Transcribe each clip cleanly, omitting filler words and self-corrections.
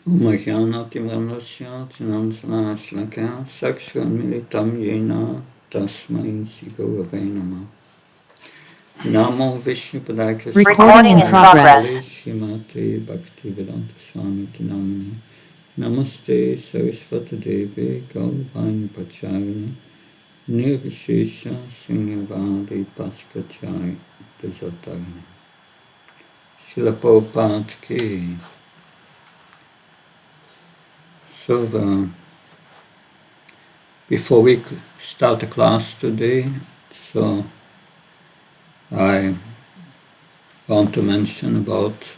Umajnanatimramlasya Janamsanashlaka Sakshramilitam Yena Tasmai Sigurave Namah. Namo Vishnu Padaya Recording in progress. Shrimati Bhaktivedanta Swami Namini. Namaste Saraswati Devi Gaurvani Pacharini Nirvishesha Srinyavadi Paskachari Dajatarini. Srila Prabhupada Ki. So before we start the class today, so I want to mention about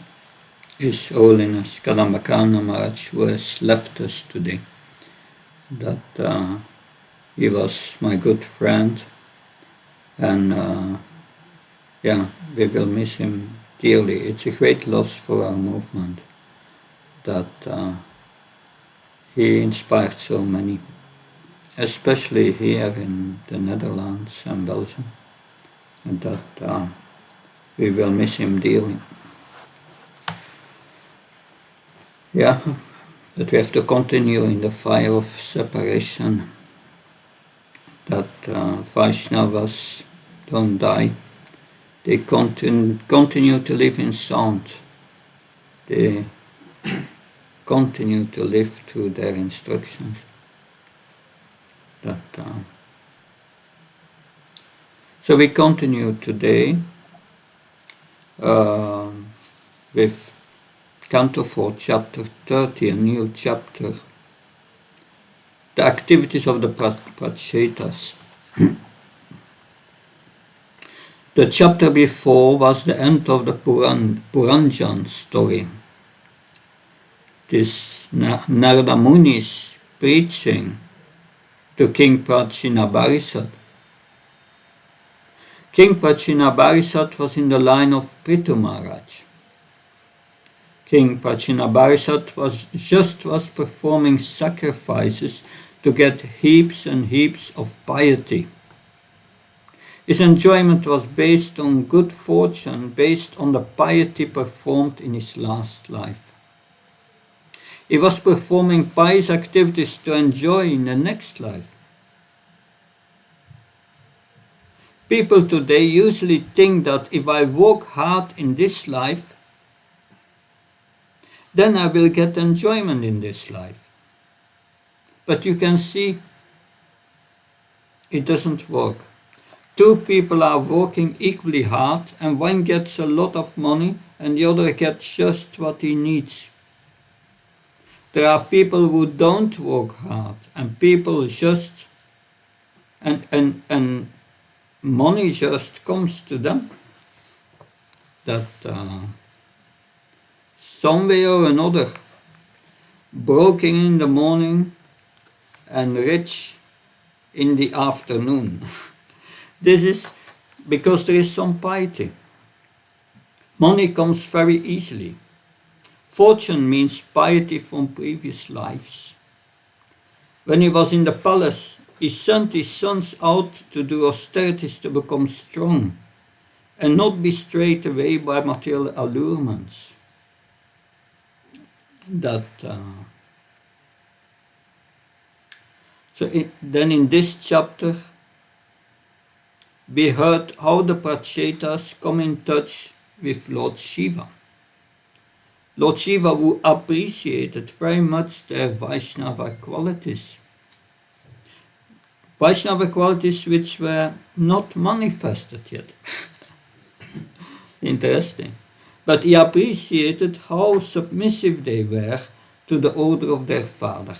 His Holiness Kadambakana Maharaj, who has left us today. That he was my good friend, and we will miss him dearly. It's a great loss for our movement that he inspired so many, especially here in the Netherlands and Belgium, and that we will miss him dearly. Yeah, but we have to continue in the fire of separation, that Vaishnavas don't die. They continue to live in sound. They continue to live to their instructions. So we continue today with Canto 4, Chapter 30, a new chapter, the activities of the Prachetas. The chapter before was the end of the Puranjan story. This Narada Muni's preaching to King Prachinabarisat. King Prachinabarisat was in the line of Prithu Maharaj. King Prachinabarisat was performing sacrifices to get heaps and heaps of piety. His enjoyment was based on good fortune, based on the piety performed in his last life. He was performing pious activities to enjoy in the next life. People today usually think that if I work hard in this life, then I will get enjoyment in this life. But you can see, it doesn't work. Two people are working equally hard, and one gets a lot of money and the other gets just what he needs. There are people who don't work hard, and people just, and money just comes to them. That some way or another, broken in the morning and rich in the afternoon. This is because there is some piety. Money comes very easily. Fortune means piety from previous lives. When he was in the palace, he sent his sons out to do austerities to become strong and not be strayed away by material allurements. Then in this chapter, we heard how the Prachetas come in touch with Lord Shiva. Lord Shiva, who appreciated very much their Vaishnava qualities. Vaishnava qualities which were not manifested yet. Interesting. But he appreciated how submissive they were to the order of their father.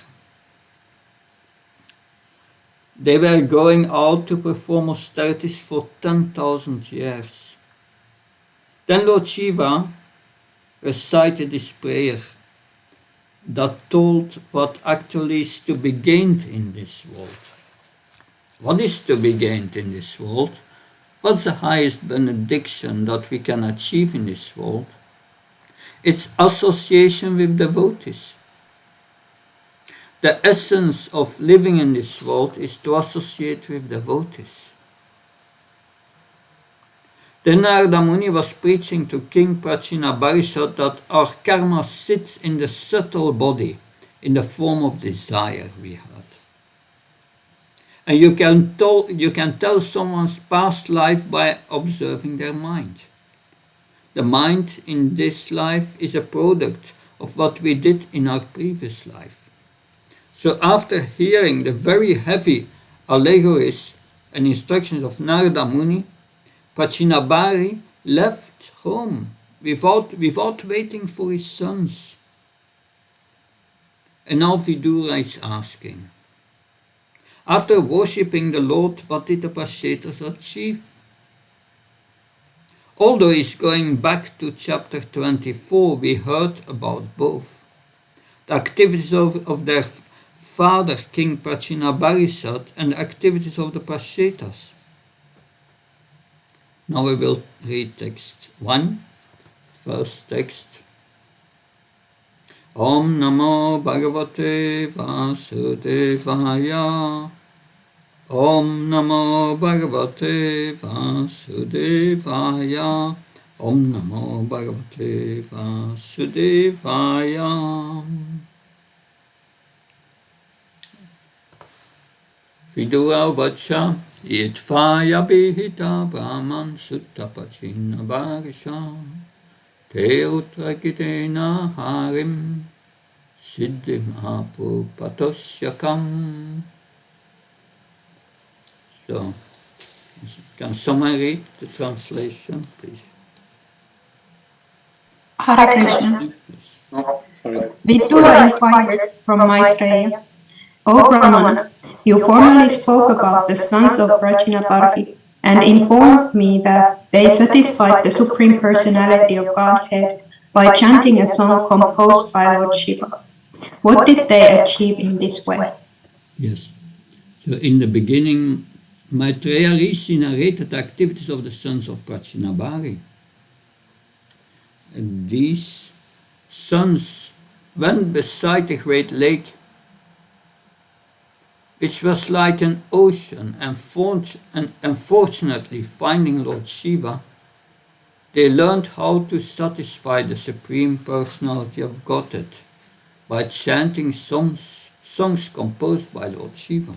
They were going out to perform austerities for 10,000 years. Then Lord Shiva recited this prayer that told what actually is to be gained in this world. What is to be gained in this world? What's the highest benediction that we can achieve in this world? It's association with devotees. The essence of living in this world is to associate with devotees. Then Narada Muni was preaching to King Prachinabarishad that our karma sits in the subtle body, in the form of desire, we heard. And you can tell someone's past life by observing their mind. The mind in this life is a product of what we did in our previous life. So after hearing the very heavy allegories and instructions of Narada Muni, Prachinabari left home without waiting for his sons. And now Vidura is asking, after worshipping the Lord, what did the Prachetas achieve? Although he's going back to chapter 24, we heard about both. The activities of their father, King Prachinabarishad, and the activities of the Prachetas. Now we will read text 1, first text. Om Namo Bhagavate Vasudevaya. Om Namo Bhagavate Vasudevaya. Om Namo Bhagavate Vasudevaya. Vidura Vacha Yitvaya Bihita Brahman Sutta Prachinabharisha Te Utrakitena Harim Siddhim Apu Patosyakam. So, can someone read the translation, please? Hare Krishna. Oh, sorry. Vidura inquired from Maitreya, O Brahmana, you formerly spoke about the sons of Prachinabarhi and informed me that they satisfied the Supreme Personality of Godhead by chanting a song composed by Lord Shiva. What did they achieve in this way? Yes. So in the beginning, Maitreya Rishi narrated the activities of the sons of Prachinabari. And these sons went beside the great lake, which was like an ocean, and unfortunately finding Lord Shiva, they learned how to satisfy the Supreme Personality of Godhead by chanting songs composed by Lord Shiva.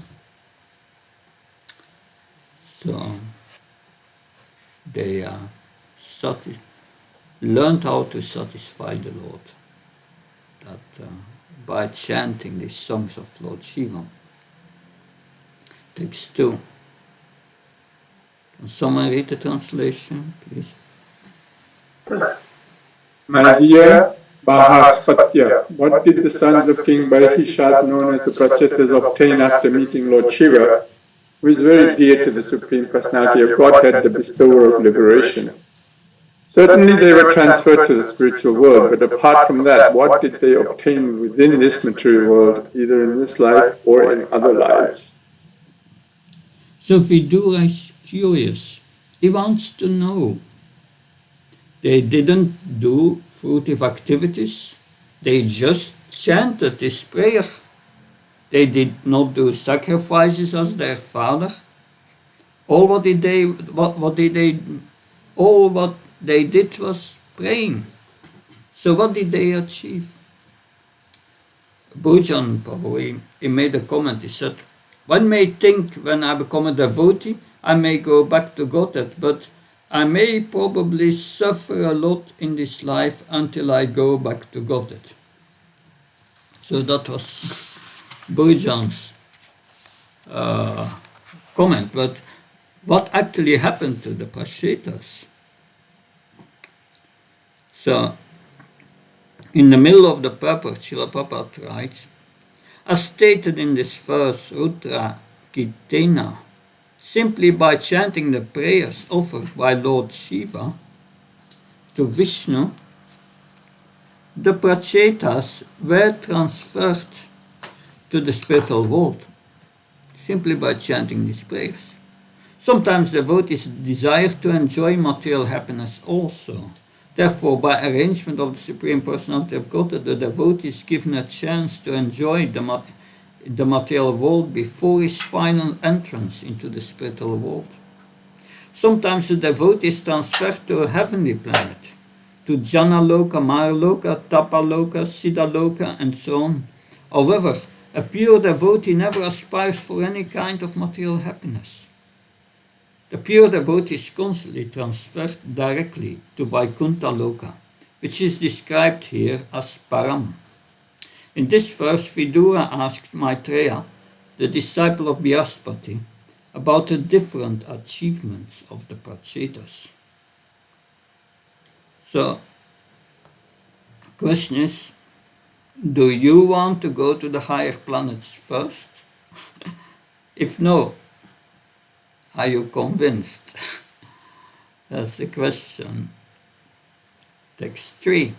So they learned how to satisfy the Lord by chanting these songs of Lord Shiva. Text 2. Can someone read the translation, please? My dear Bahaspatya, what did the sons of King Barihishad, known as the Prachetas, obtain after meeting Lord Shiva, who is very dear to the Supreme Personality of Godhead, the bestower of liberation? Certainly they were transferred to the spiritual world, but apart from that, what did they obtain within this material world, either in this life or in other lives? So Vidura is curious. He wants to know. They didn't do fruitive activities. They just chanted this prayer. They did not do sacrifices as their father. All what they did was praying. So what did they achieve? Bhujan Prabhu, he made a comment. He said, one may think when I become a devotee, I may go back to Godhead, but I may probably suffer a lot in this life until I go back to Godhead. So that was Bhujan's comment. But what actually happened to the Prachetas? So, in the middle of the purport, Srila Prabhupada writes, as stated in this verse, Rudra Kitena, simply by chanting the prayers offered by Lord Shiva to Vishnu, the Prachetas were transferred to the spiritual world, simply by chanting these prayers. Sometimes devotees desire to enjoy material happiness also. Therefore, by arrangement of the Supreme Personality of Godhead, the devotee is given a chance to enjoy the material world before his final entrance into the spiritual world. Sometimes the devotee is transferred to a heavenly planet, to Janaloka, Marloka, Tapaloka, Siddhaloka, and so on. However, a pure devotee never aspires for any kind of material happiness. The pure devotee is constantly transferred directly to Vaikuntha Loka, which is described here as Param. In this verse, Vidura asked Maitreya, the disciple of Brihaspati, about the different achievements of the Prachetas. So, question is, do you want to go to the higher planets first? If no, are you convinced? That's the question. Text 3.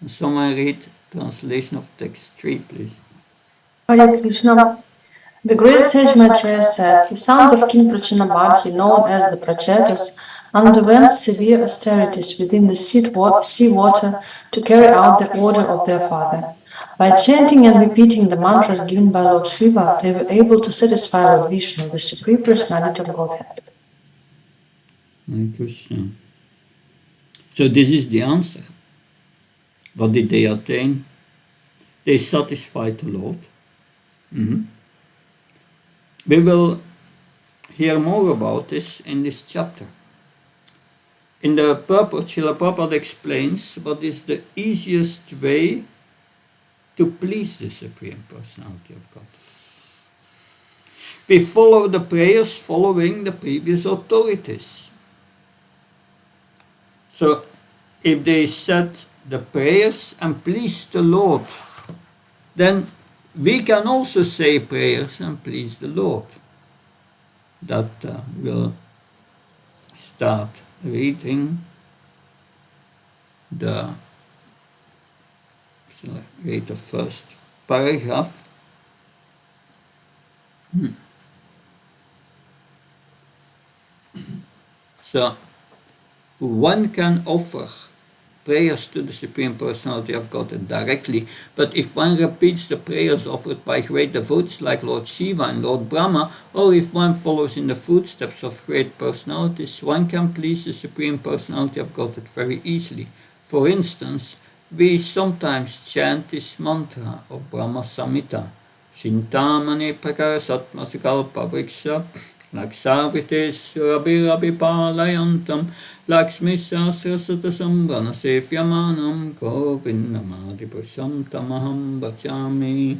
And someone read translation of text 3, please. Hare Krishna. The great sage Maitreya said, the sons of King Prachinabharhi, known as the Prachetas, underwent severe austerities within the sea water to carry out the order of their father. By chanting and repeating the mantras given by Lord Shiva, they were able to satisfy Lord Vishnu, the Supreme Personality of Godhead. Hare Krishna. So this is the answer. What did they attain? They satisfied the Lord. We will hear more about this in this chapter. In the purport, Srila Prabhupada explains what is the easiest way to please the Supreme Personality of God. We follow the prayers following the previous authorities. So, if they said the prayers and please the Lord, then we can also say prayers and please the Lord. That will start reading the first paragraph. So, one can offer prayers to the Supreme Personality of God directly, but if one repeats the prayers offered by great devotees like Lord Shiva and Lord Brahma, or if one follows in the footsteps of great personalities, one can please the Supreme Personality of God very easily. For instance, we sometimes chant this mantra of Brahma Samhita, Chintamani Prakara Satmasakalpa Vriksha, Laksavrite Surabhirabi Palayantam, Lakshmi Sahasrasata Sambrana Sefyamanam Govindamadi Purusham Tamaham Bhajami.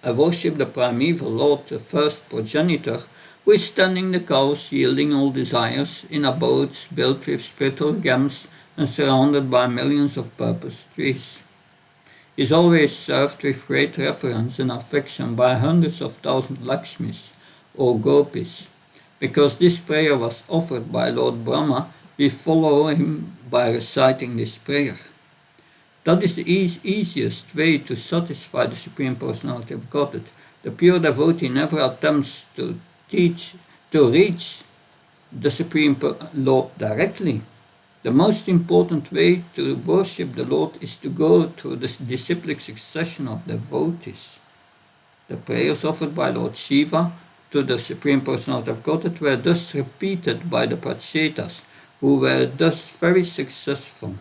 I worship the primeval Lord, the first progenitor, who is tending the cows, yielding all desires, in abodes built with spiritual gems and surrounded by millions of purple trees. He is always served with great reverence and affection by hundreds of thousands Lakshmis, or gopis. Because this prayer was offered by Lord Brahma, we follow him by reciting this prayer. That is the easiest way to satisfy the Supreme Personality of Godhead. The pure devotee never attempts to reach the Supreme Lord directly. The most important way to worship the Lord is to go through the disciplic succession of devotees. The prayers offered by Lord Shiva to the Supreme Personality of Godhead were thus repeated by the Prachetas, who were thus very successful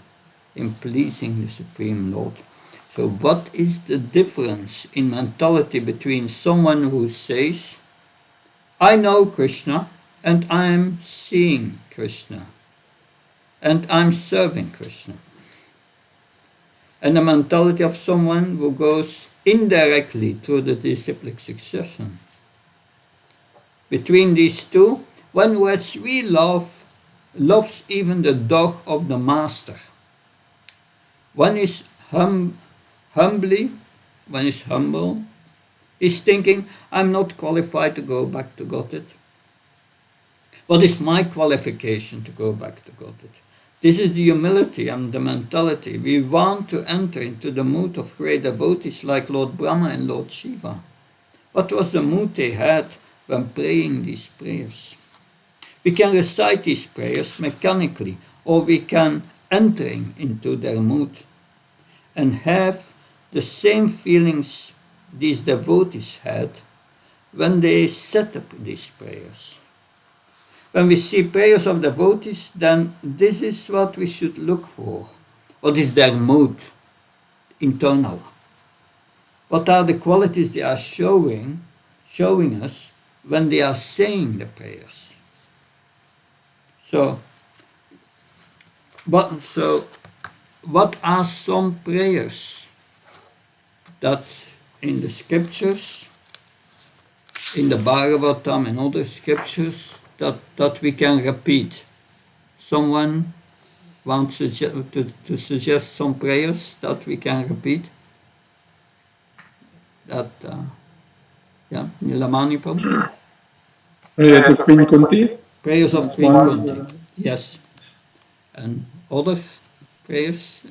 in pleasing the Supreme Lord. So what is the difference in mentality between someone who says, I know Krishna and I am seeing Krishna and I'm serving Krishna, and the mentality of someone who goes indirectly through the disciplic succession? Between these two, one who has real love loves even the dog of the master. One is humble, is thinking, I'm not qualified to go back to Godhead. What is my qualification to go back to Godhead? This is the humility and the mentality. We want to enter into the mood of great devotees like Lord Brahma and Lord Shiva. What was the mood they had when praying these prayers? We can recite these prayers mechanically, or we can entering into their mood and have the same feelings these devotees had when they set up these prayers. When we see prayers of devotees, then this is what we should look for. What is their mood, internal? What are the qualities they are showing us when they are saying the prayers? So what are some prayers that in the scriptures, in the Bhagavatam and other scriptures, that we can repeat? Someone wants to suggest some prayers that we can repeat? That, Nilamani probably? Prayers of Queen Kunti. Prayers of That's Queen one. Kunti, yes. And other prayers?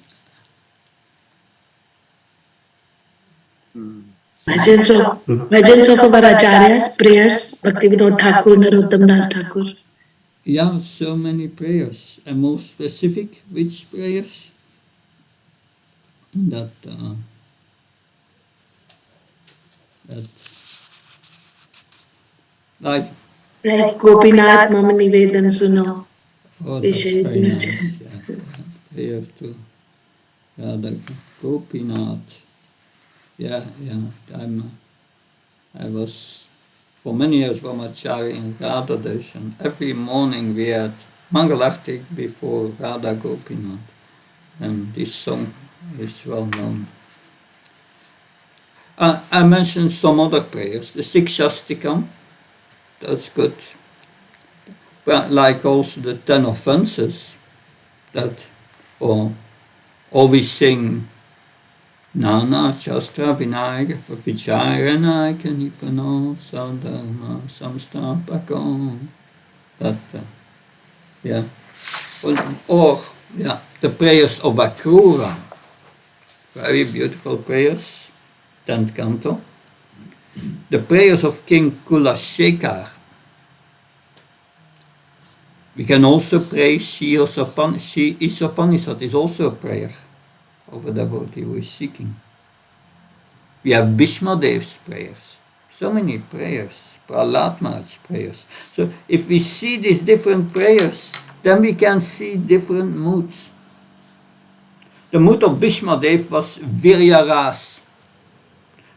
Bhajans of our Acharyas, prayers, Bhaktivedanta Thakur, Narottam Das Thakur. Yeah, so many prayers. And more specific, which prayers? That like Gopinath Mama Nivedan Suno. oh, that's very nice. Yeah. Prayer to Radha Gopinath. Yeah. I was for many years Brahmachari in Radha Darshan. Every morning we had Mangalartik before Radha Gopinath. And this song is well known. I mentioned some other prayers. The Sikshastikam, that's good. But like also the 10 offenses, that or we sing Nana Shastra Vinayaka for Vicharana Kanipano Sadharma Samstapako. That, yeah. Or, yeah, the prayers of Akrura. Very beautiful prayers. 10th canto. The prayers of King Kulashekar. We can also pray She Isopanishad is also a prayer of a devotee who is seeking. We have Bhishma Dev's prayers. So many prayers. Prahlad Maharaj's prayers. So if we see these different prayers, then we can see different moods. The mood of Bhishma Dev was Viryaras.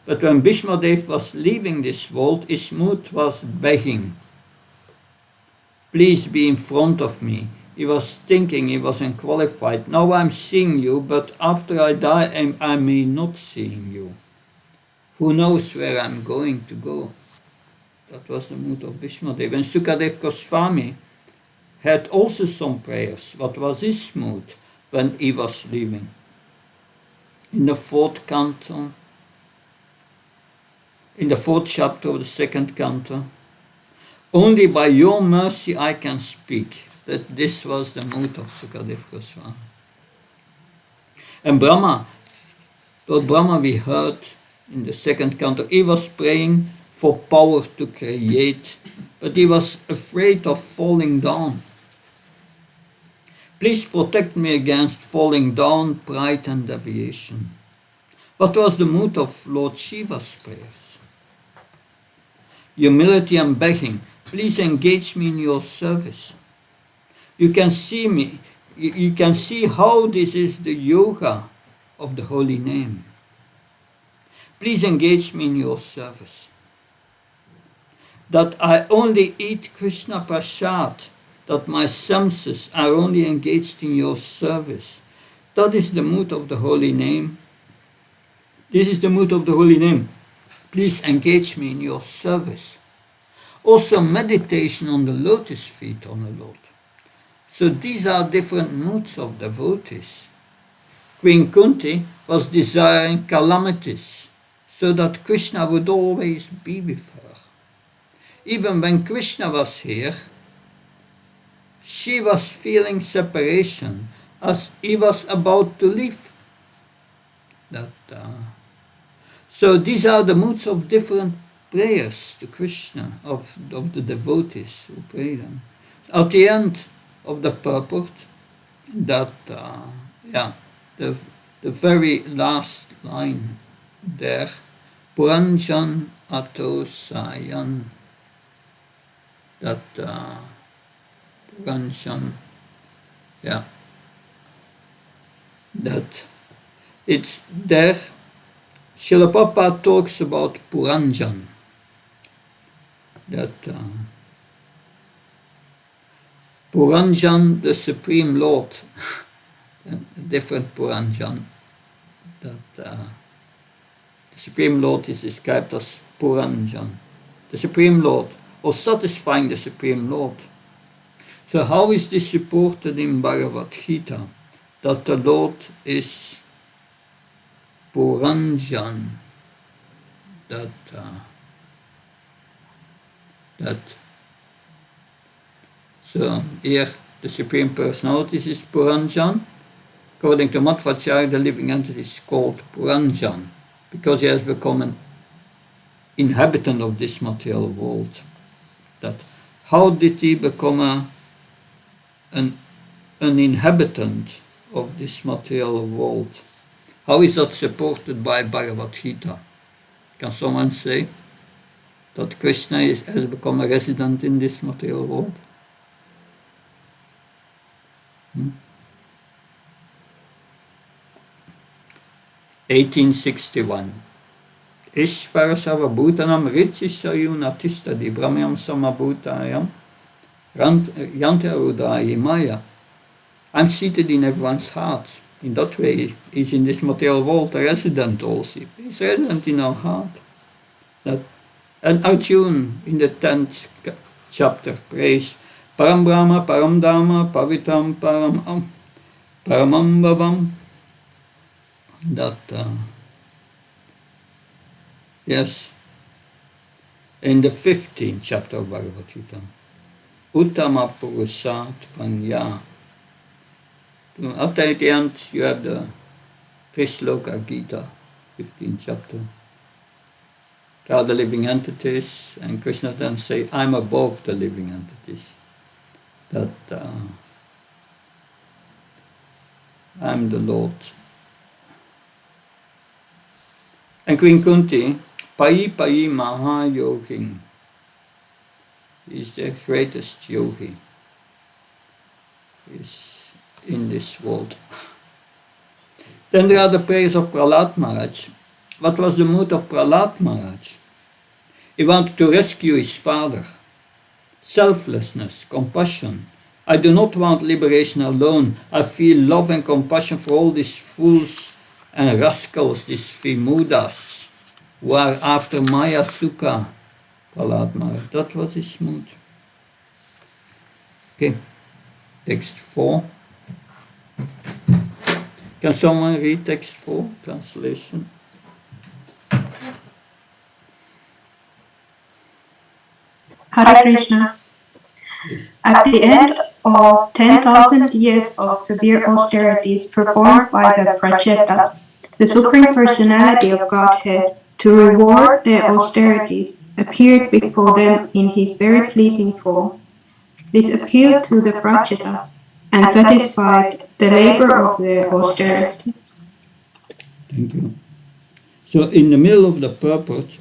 But when Bhishma Dev was leaving this world, his mood was begging. Please be in front of me. He was thinking he was unqualified. Now I'm seeing you, but after I die, I may not seeing you. Who knows where I'm going to go? That was the mood of Bhishma Dev. And Sukadev Goswami had also some prayers. What was his mood when he was leaving? In the 4th canto, in the 4th chapter of the 2nd canto, only by your mercy I can speak. That this was the mood of Sukadev Goswami. And Lord Brahma we heard in the 2nd canto, he was praying for power to create, but he was afraid of falling down. Please protect me against falling down, pride and deviation. What was the mood of Lord Shiva's prayers? Humility and begging. Please engage me in your service. You can see how this is the yoga of the holy name. Please engage me in your service. That I only eat Krishna Prasad, that my senses are only engaged in your service. That is the mood of the holy name. This is the mood of the holy name. Please engage me in your service. Also meditation on the lotus feet on the Lord. So these are different moods of devotees. Queen Kunti was desiring calamities so that Krishna would always be with her. Even when Krishna was here, she was feeling separation as he was about to leave. So these are the moods of different prayers to Krishna, of the devotees who pray them. At the end of the purport, that, the very last line there, Puranjan Ato Sayan, that Puranjan, yeah, that it's there. Srila Prabhupada talks about Puranjan, that Puranjan, the Supreme Lord, and a different Puranjan, that the Supreme Lord is described as Puranjan, the Supreme Lord, or satisfying the Supreme Lord. So how is this supported in Bhagavad Gita, that the Lord is Puranjan, that so here the Supreme Personality is Puranjan. According to Madhvacharya, the living entity is called Puranjan because he has become an inhabitant of this material world. That how did he become an inhabitant of this material world? How is that supported by Bhagavad Gita? Can someone say that Krishna has become a resident in this material world? 1861. Ishvara Sarvabhutanam Ritsishayuna Tistadi Brahmayam Samabhutayam Yantarudaya Maya. I'm seated in everyone's heart. In that way, he's in this material world a resident also. He's resident in our heart. And Arjuna in the 10th chapter prays Param Brahma, Param Dhamma, Pavitam, Paramam Bhavam. That, yes, in the 15th chapter of Bhagavad Gita, Uttama Purushat Vanya. At the end, you have the Trishloka Gita, 15th chapter. There are the living entities, and Krishna then say, I'm above the living entities. That I'm the Lord. And Queen Kunti, Pai Pai Maha Yogin, is the greatest yogi is in this world. Then there are the prayers of Prahlad Maharaj. What was the mood of Prahlad Maharaj? He wanted to rescue his father. Selflessness, compassion. I do not want liberation alone. I feel love and compassion for all these fools and rascals, these Vimudas, who are after Maya Sukha. Prahlad Maharaj. That was his mood. Okay, text 4. Can someone read text 4, translation? Hare Krishna. At the end of 10,000 years of severe austerities performed by the Prachetas, the Supreme Personality of Godhead, to reward their austerities, appeared before them in his very pleasing form. This appealed to the Prachetas and satisfied the labor of their austerities. Thank you. So in the middle of the purport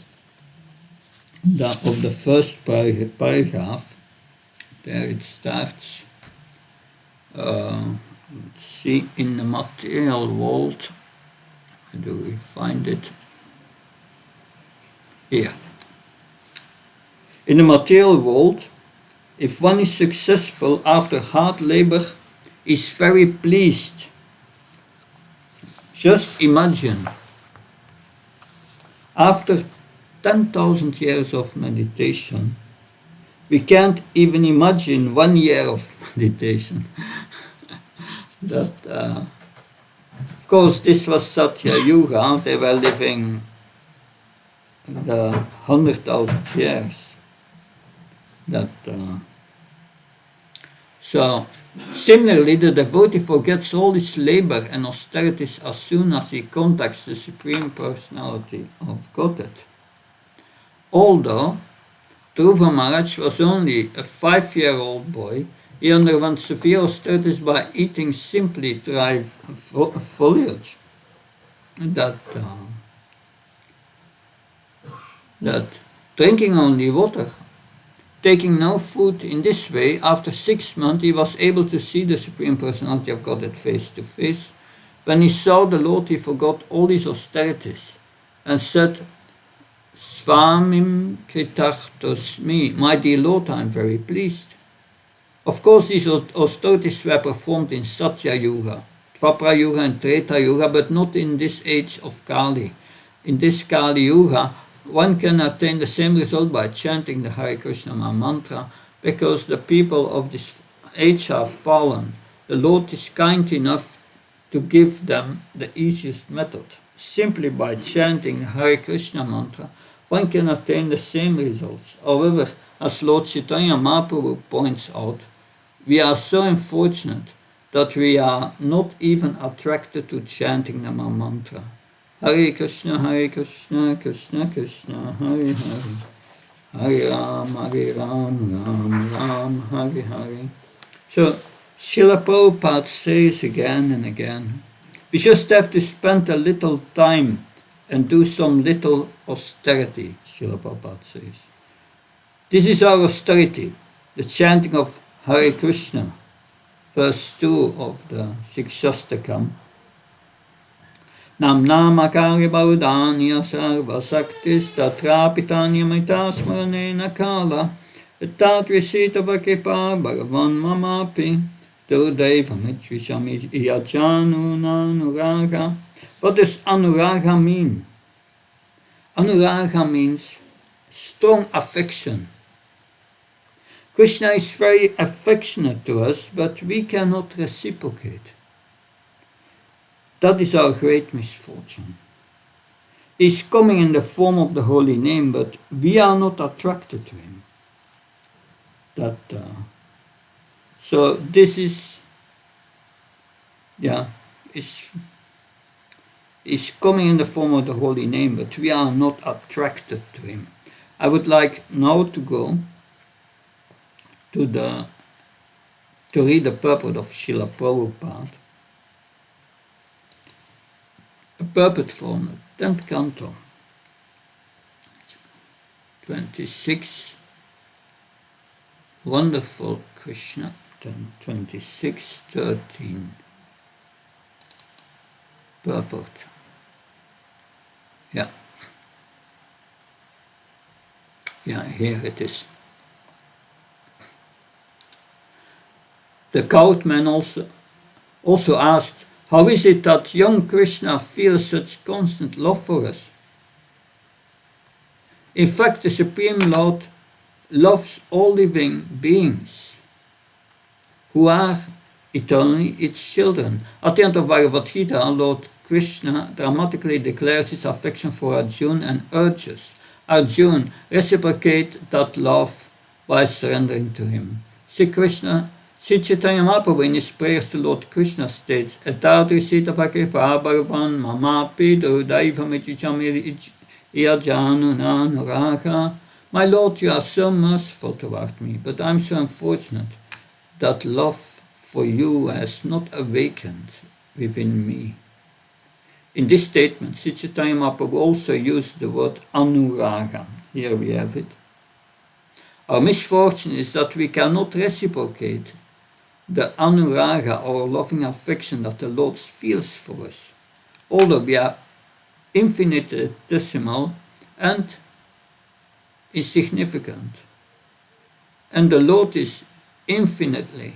of the first paragraph, there it starts, let's see, in the material world, where do we find it? Here. In the material world, if one is successful after hard labor, is very pleased. Just imagine, after 10,000 years of meditation, we can't even imagine 1 year of meditation. That, of course, this was Satya Yuga. They were living the 100,000 years. That, so, similarly, the devotee forgets all his labor and austerities as soon as he contacts the Supreme Personality of Godhead. Although Dhruva Maharaj was only a 5-year-old boy, he underwent severe austerities by eating simply dry foliage. That drinking only water, taking no food in this way, after 6 months he was able to see the Supreme Personality of Godhead face to face. When he saw the Lord, he forgot all his austerities and said, Swamim Kritartosmi, my dear Lord, I am very pleased. Of course, these austerities were performed in Satya Yuga, Dvapara Yuga and Treta Yuga, but not in this age of Kali. In this Kali Yuga, one can attain the same result by chanting the Hare Krishna mantra, because the people of this age are fallen. The Lord is kind enough to give them the easiest method. Simply by chanting the Hare Krishna mantra, one can attain the same results. However, as Lord Chaitanya Mahaprabhu points out, we are so unfortunate that we are not even attracted to chanting the mantra. Hare Krishna, Krishna Krishna, Hare Hare. Hare Ram, Ram Ram, Hare Hare. So, Srila Prabhupada says again and again, we just have to spend a little time and do some little austerity, Srila Prabhupada says. This is our austerity, the chanting of Hare Krishna, verse 2 of the Shikshastakam. Nam namakari baudanya sarva saktis tatrapitanya mitasmaranena kala tatrisita vakipa bhagavan mamapi durdeva mitvishami iyajanu nanuraga. What does anuraga mean? Anuraga means strong affection. Krishna is very affectionate to us, but we cannot reciprocate. That is our great misfortune. He is coming in the form of the holy name, but we are not attracted to him. So this is, is coming in the form of the holy name, but we are not attracted to him. I would like now to go to read the purport of Srila Prabhupada. A purport from the 10th canto, 26, wonderful Krishna, 26, 13, purport. Yeah, here it is. The cowman also asked, how is it that young Krishna feels such constant love for us? In fact, the Supreme Lord loves all living beings who are eternally its children. At the end of Bhagavad Gita, Lord Krishna dramatically declares his affection for Arjuna and urges Arjuna reciprocate that love by surrendering to him. Sri Chaitanya Mahaprabhu in his prayers to Lord Krishna states, Etadrisita vakripa bhagavan mamapi durdaivamichichamir iyajanunanuraha. My Lord, you are so merciful toward me, but I am so unfortunate that love for you has not awakened within me. In this statement, Sri Chaitanya Mahaprabhu also used the word anuraga. Here we have it. Our misfortune is that we cannot reciprocate the anuraga or loving affection that the Lord feels for us, although we are infinitesimal and insignificant, and the Lord is infinitely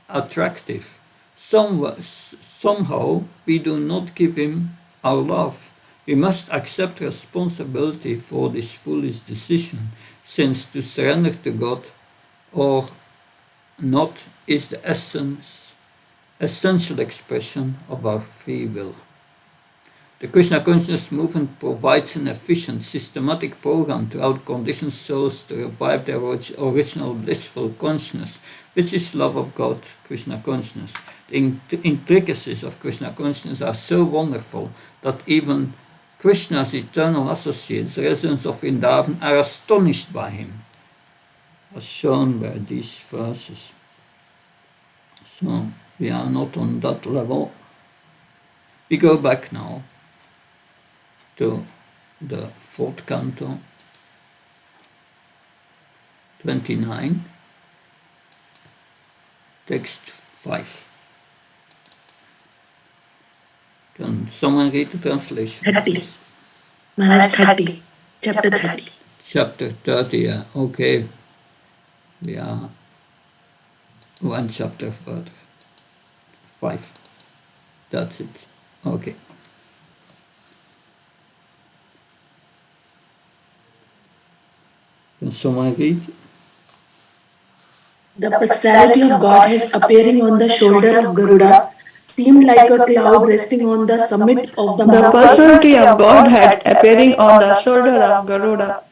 attractive. Somehow we do not give him our love. We must accept responsibility for this foolish decision, since to surrender to God or not is the essential expression of our free will. The Krishna consciousness movement provides an efficient, systematic program to help conditioned souls to revive their original blissful consciousness, which is love of God, Krishna consciousness. The intricacies of Krishna consciousness are so wonderful that even Krishna's eternal associates, residents of Vrindavan, are astonished by him, as shown by these verses. So we are not on that level. We go back now to the 4th canto, 29, text 5. Can someone read the translation? 30. Please? Maharaj, 30. Chapter 30. Chapter 30, yeah. Okay. We are one chapter further. 5. That's it. Okay. Can someone read? The personality of Godhead appearing on the shoulder of Garuda seemed like a cloud resting on the summit of the The mountain. personality of Godhead appearing on the shoulder of Garuda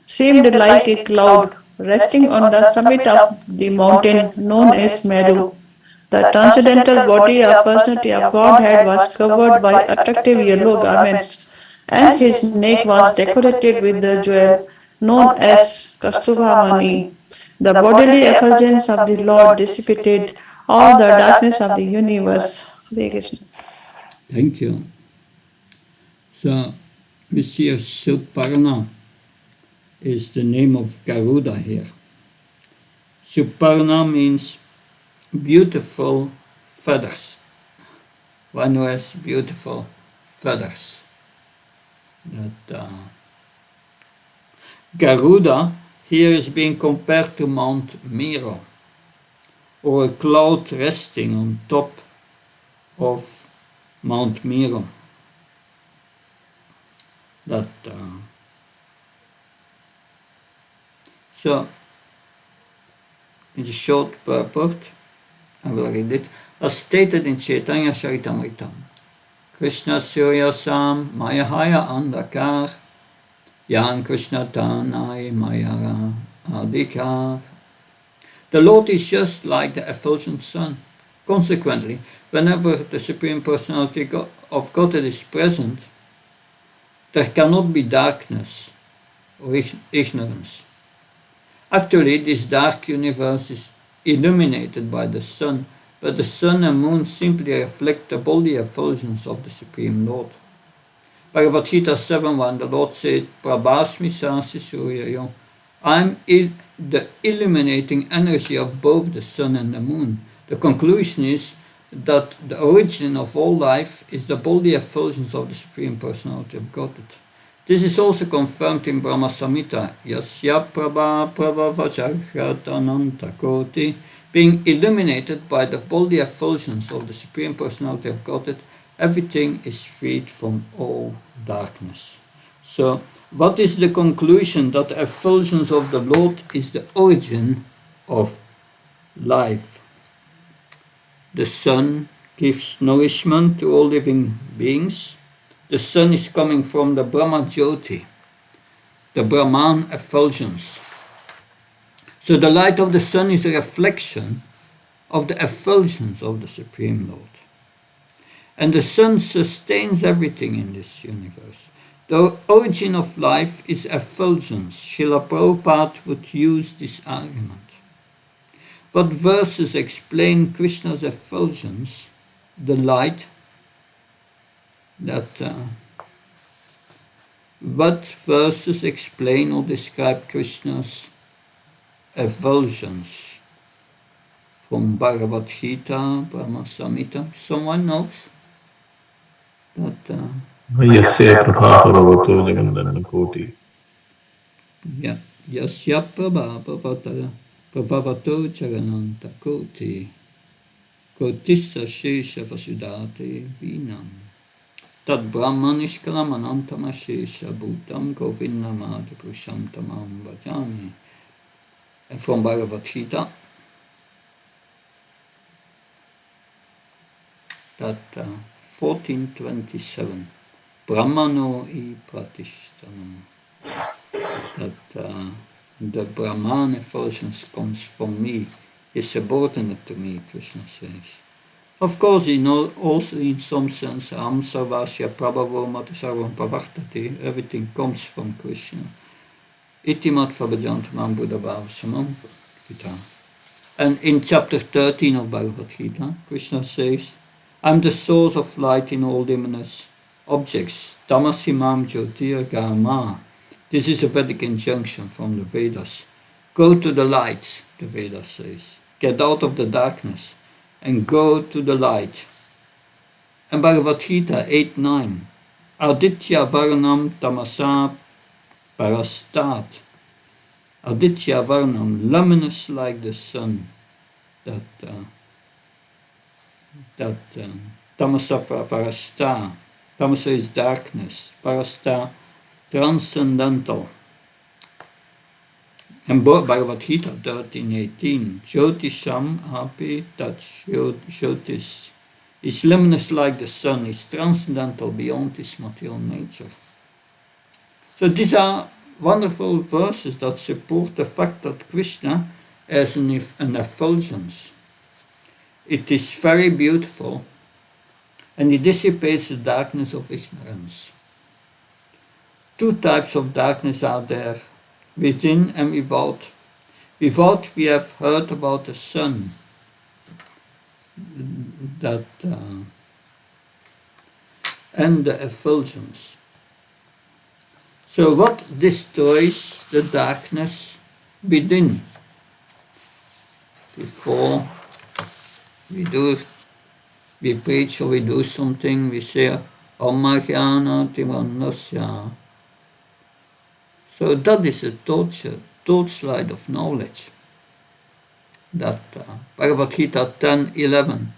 seemed like a cloud resting on the summit of the mountain known as Meru. The transcendental body of personality of Godhead was covered by attractive yellow garments, and his neck was decorated with the jewel known as Kastubhamani. The bodily effulgence of the Lord dissipated all the darkness of the universe. Hare Krishna. Thank you. So, we see Suparna is the name of Garuda here. Suparna means beautiful feathers. One who has beautiful feathers. Garuda here is being compared to Mount Meru, or a cloud resting on top of Mount Meru. So, in the short purport, I will read it, as stated in Chaitanya Charitamrita. Krishna Suryasam Mayahaya Andakar Yan Krishna Tanai Mayara Adikar. The Lord is just like the effulgent sun. Consequently, whenever the Supreme Personality of Godhead is present, there cannot be darkness or ignorance. Actually, this dark universe is illuminated by the sun, but the sun and moon simply reflect the body effulgence of the Supreme Lord. Bhagavad Gita 7.1, the Lord said, Prabhasmi Sasi Suryayo, I am the illuminating energy of both the sun and the moon. The conclusion is that the origin of all life is the body effulgence of the Supreme Personality of Godhead. This is also confirmed in Brahma Samhita, Yasya Prabha Prabhavacharhatananta Koti, being illuminated by the body effulgence of the Supreme Personality of Godhead, everything is freed from all darkness. So, what is the conclusion? That the effulgence of the Lord is the origin of life. The sun gives nourishment to all living beings. The sun is coming from the Brahma Jyoti, the Brahman effulgence. So the light of the sun is a reflection of the effulgence of the Supreme Lord. And the sun sustains everything in this universe. The origin of life is effulgence. Srila Prabhupada would use this argument. What verses explain Krishna's effulgence, the light, what verses explain or describe Krishna's effulgence? From Bhagavad Gita, Brahma Samhita, someone knows? Yasya Prabha Prabhavato Jagandanana Koti. Yeah, Yasya Prabha Prabhavato Jagananta Koti. Kotissa Shesha Vasudate Vinam. Tad Brahmanishkalam Anantama Shesha Bhutam Govinnamadi Prushantamam Vajami. And from Bhagavad Gita, that 1427, Brahmano I Pratishtanam. That the Brahman effulgence comes from me, is subordinate to me, Krishna says. Of course, also in some sense, Am Sarvasya Prabhavo Matasarvam Pavartati, everything comes from Krishna. Itimat Vabhajantamam Buddha Bhavasamam Gita. And in chapter 13 of Bhagavad Gita, Krishna says, I am the source of light in all luminous objects. Tamasimam Jyotir Gama. This is a Vedic injunction from the Vedas. Go to the light, the Veda says. Get out of the darkness and go to the light. And Bhagavad Gita 8:9. Aditya Varnam Tamasa Parastat. Aditya Varnam, luminous like the sun. Tamasa Parasta. Tamasa is darkness. Parasta, transcendental. And Bhagavad Gita 13:18. Jyotisham api tat jyotis. Is luminous like the sun, is transcendental beyond its material nature. So these are wonderful verses that support the fact that Krishna has an effulgence. It is very beautiful, and it dissipates the darkness of ignorance. Two types of darkness are there, within and without. Without, we have heard about the sun, and the effulgence. So what destroys the darkness within? Before we preach or we do something, we say, Om Jnana Timannasya. So that is a torchlight of knowledge. That Bhagavad Gita 10:11.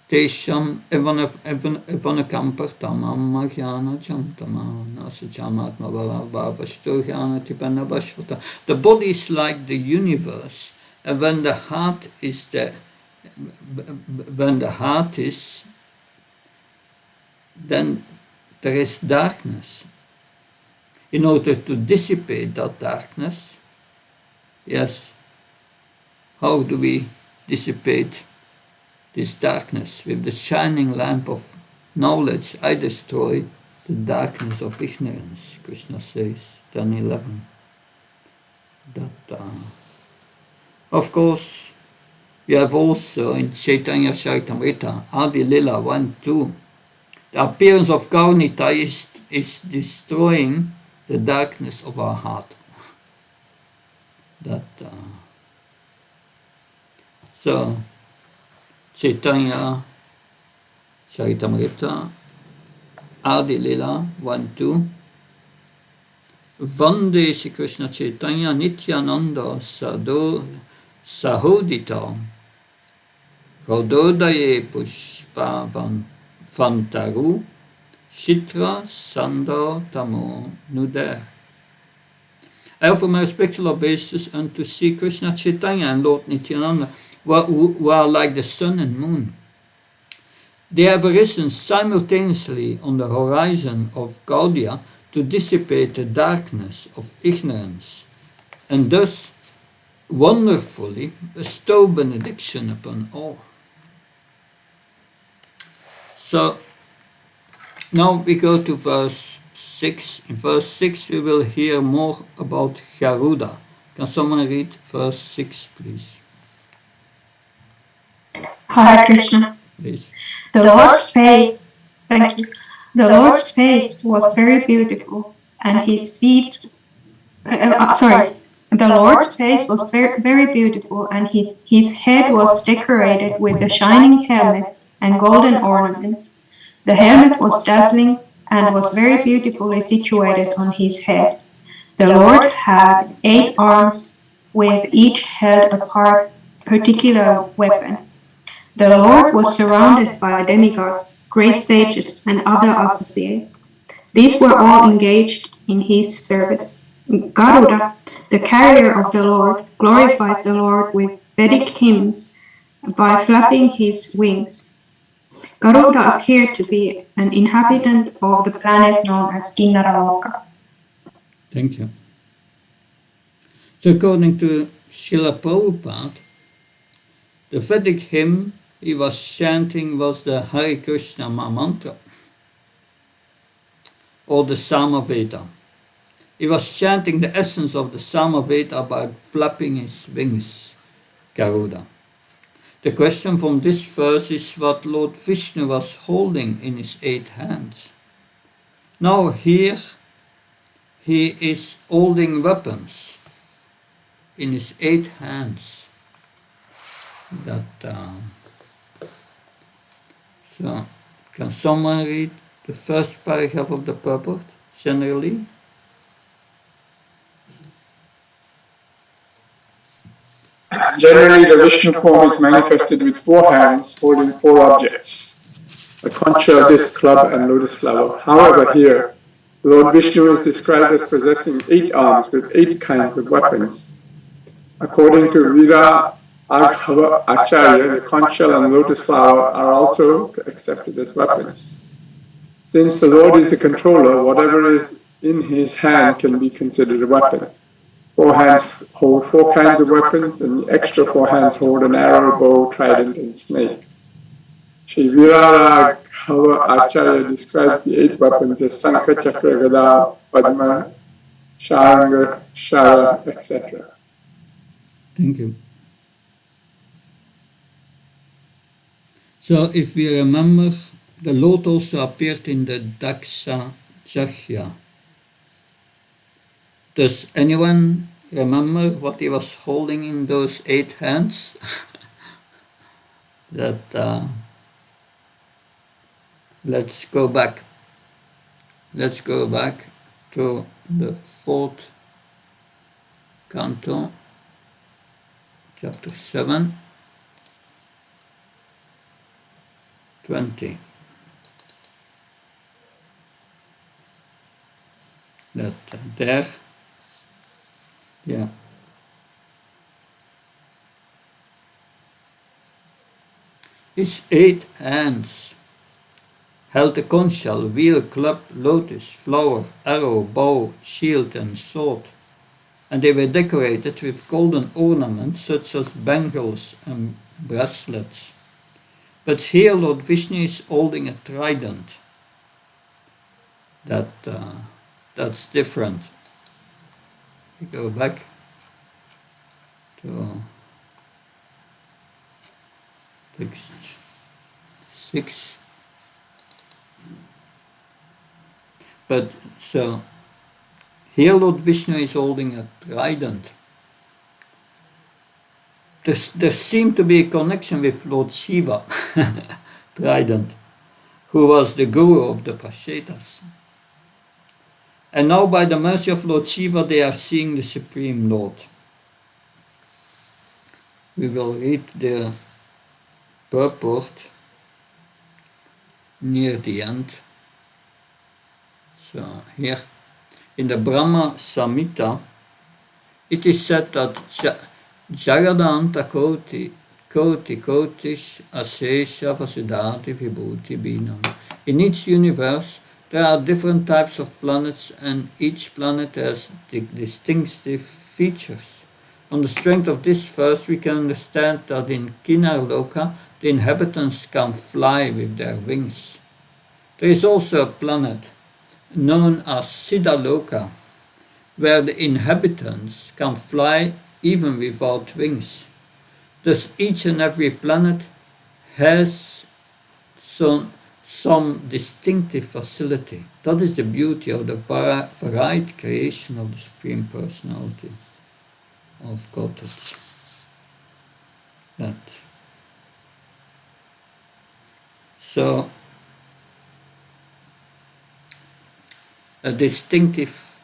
Tesham evanakampar jnana jamtama nasajamatma bhavavasturjana tipanabashvata. The body is like the universe, and when the heart is there, then there is darkness. In order to dissipate that darkness, yes, how do we dissipate this darkness? With the shining lamp of knowledge, I destroy the darkness of ignorance, Krishna says, 10:11. Of course, we have also in Chaitanya Charitamrita, Adi Lila 1:2, the appearance of Gaunita is destroying the darkness of our heart. So, Chaitanya Charitamrita, Adi Lila 1:2. Vande Shri Krishna Chaitanya Nityananda Sahodita Rododaye Pushpa Vantaru Shitra Sanda Tamo Nuder. I offer my respectful obeisances unto Sri Krishna Chaitanya and Lord Nityananda, who are like the sun and moon. They have arisen simultaneously on the horizon of Gaudiya to dissipate the darkness of ignorance, and thus wonderfully bestow benediction upon all. So now we go to verse 6. In verse 6 we will hear more about Garuda. Can someone read verse 6, please? Hare Krishna. Please. The Lord's face, thank you. The Lord's face was very beautiful, and his feet. The Lord's face was very beautiful, and his head was decorated with a shining helmet and golden ornaments. The helmet was dazzling and was very beautifully situated on his head. The Lord had 8 arms, with each held a particular weapon. The Lord was surrounded by demigods, great sages, and other associates. These were all engaged in his service. Garuda, the carrier of the Lord, glorified the Lord with Vedic hymns by flapping his wings. Garuda appeared to be an inhabitant of the planet known as Kinnaraloka. Thank you. So according to Srila Prabhupada, the Vedic hymn he was chanting was the Hare Krishna mantra, or the Samaveda. He was chanting the essence of the Samaveda by flapping his wings, Garuda. The question from this verse is what Lord Vishnu was holding in his 8 hands. Now here he is holding weapons. in his 8 hands. So, can someone read the first paragraph of the purport, generally? Generally, the Vishnu form is manifested with 4 hands holding 4 objects, a conch shell, disc, club, and lotus flower. However, here, Lord Vishnu is described as possessing 8 arms with 8 kinds of weapons. According to Veera Acharya, the conch shell and lotus flower are also accepted as weapons. Since the Lord is the controller, whatever is in his hand can be considered a weapon. 4 hands hold 4 kinds of weapons, and the extra 4 hands hold an arrow, bow, trident, and snake. Sri Viraraghava Acharya describes the 8 weapons as Sankha, Chakra, Gada, Padma, Sharanga, Shara, etc. Thank you. So if we remember, the Lord also appeared in the Daksha Jagya. Does anyone remember what he was holding in those 8 hands? Let's go back. Let's go back to the 4th canto, chapter 7, 20. There. Yeah. His 8 hands held a conch shell, wheel, club, lotus, flower, arrow, bow, shield, and sword, and they were decorated with golden ornaments such as bangles and bracelets. But here Lord Vishnu is holding a trident. That's different. We go back to text 6. But so here Lord Vishnu is holding a trident. There seemed to be a connection with Lord Shiva, trident, who was the guru of the Prachetas. And now by the mercy of Lord Shiva they are seeing the Supreme Lord. We will read the purport near the end. So here in the Brahma Samhita it is said that Jagadanta Koti Kotish Asesha Vasudhati Vibhuti Binam. In each universe there are different types of planets, and each planet has distinctive features. On the strength of this verse we can understand that in Kinarloka the inhabitants can fly with their wings. There is also a planet known as Siddhaloka, where the inhabitants can fly even without wings. Thus each and every planet has some distinctive facility. That is the beauty of the varied creation of the Supreme Personality of Godhead. So a distinctive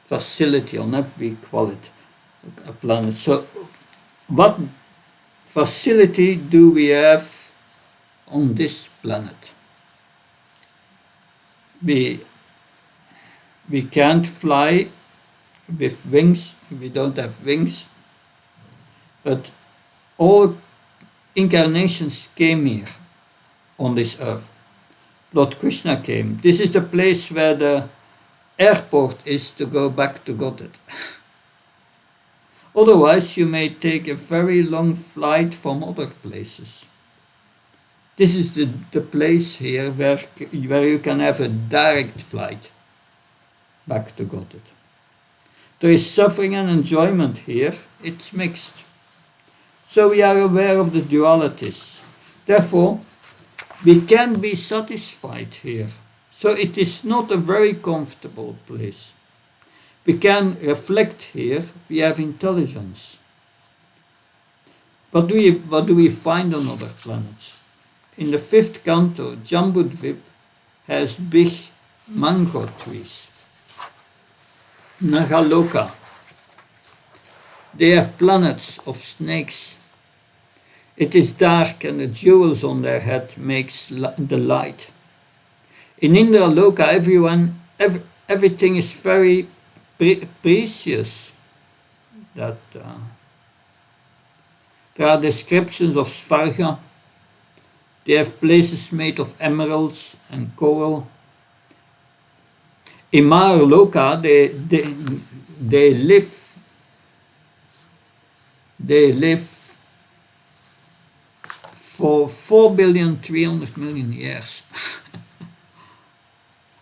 facility on every quality a planet. So what facility do we have on this planet? We can't fly with wings, we don't have wings, but all incarnations came here on this earth. Lord Krishna came. This is the place where the airport is to go back to Godhead. Otherwise, you may take a very long flight from other places. This is the place here where you can have a direct flight back to Godhead. There is suffering and enjoyment here. It's mixed. So we are aware of the dualities. Therefore, we can be satisfied here. So it is not a very comfortable place. We can reflect here, we have intelligence. What do we find on other planets? In the 5th canto, Jambudvip has big mango trees. Nagaloka, they have planets of snakes. It is dark and the jewels on their head makes the light. In Indraloka, everything is very precious. There are descriptions of Svarga. They have places made of emeralds and coral. In Maharloka, they live for 4,300,000,000 years.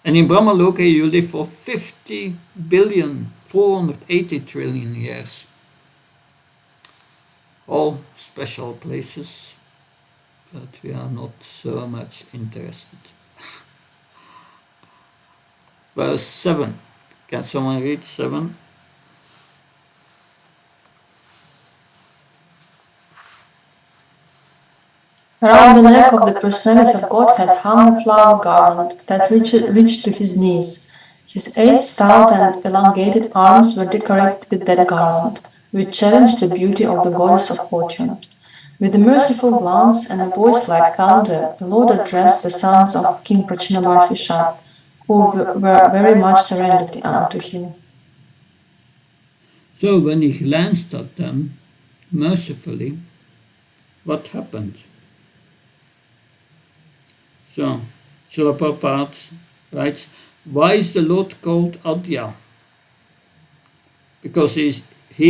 And in Brahmaloka you live for 50,480,000,000,000,000 years. All special places, but we are not so much interested. Verse 7. Can someone read 7? Around the neck of the personality of Godhead hung a flower garland that reached to his knees. His 8 stout and elongated arms were decorated with that garland, which challenged the beauty of the goddess of fortune. With a merciful glance and a voice like thunder, the Lord addressed the sons of King Prachinabarhisha, who were very much surrendered unto him. So when he glanced at them mercifully, what happened? So, Srila Prabhupada writes, why is the Lord called Adya? Because he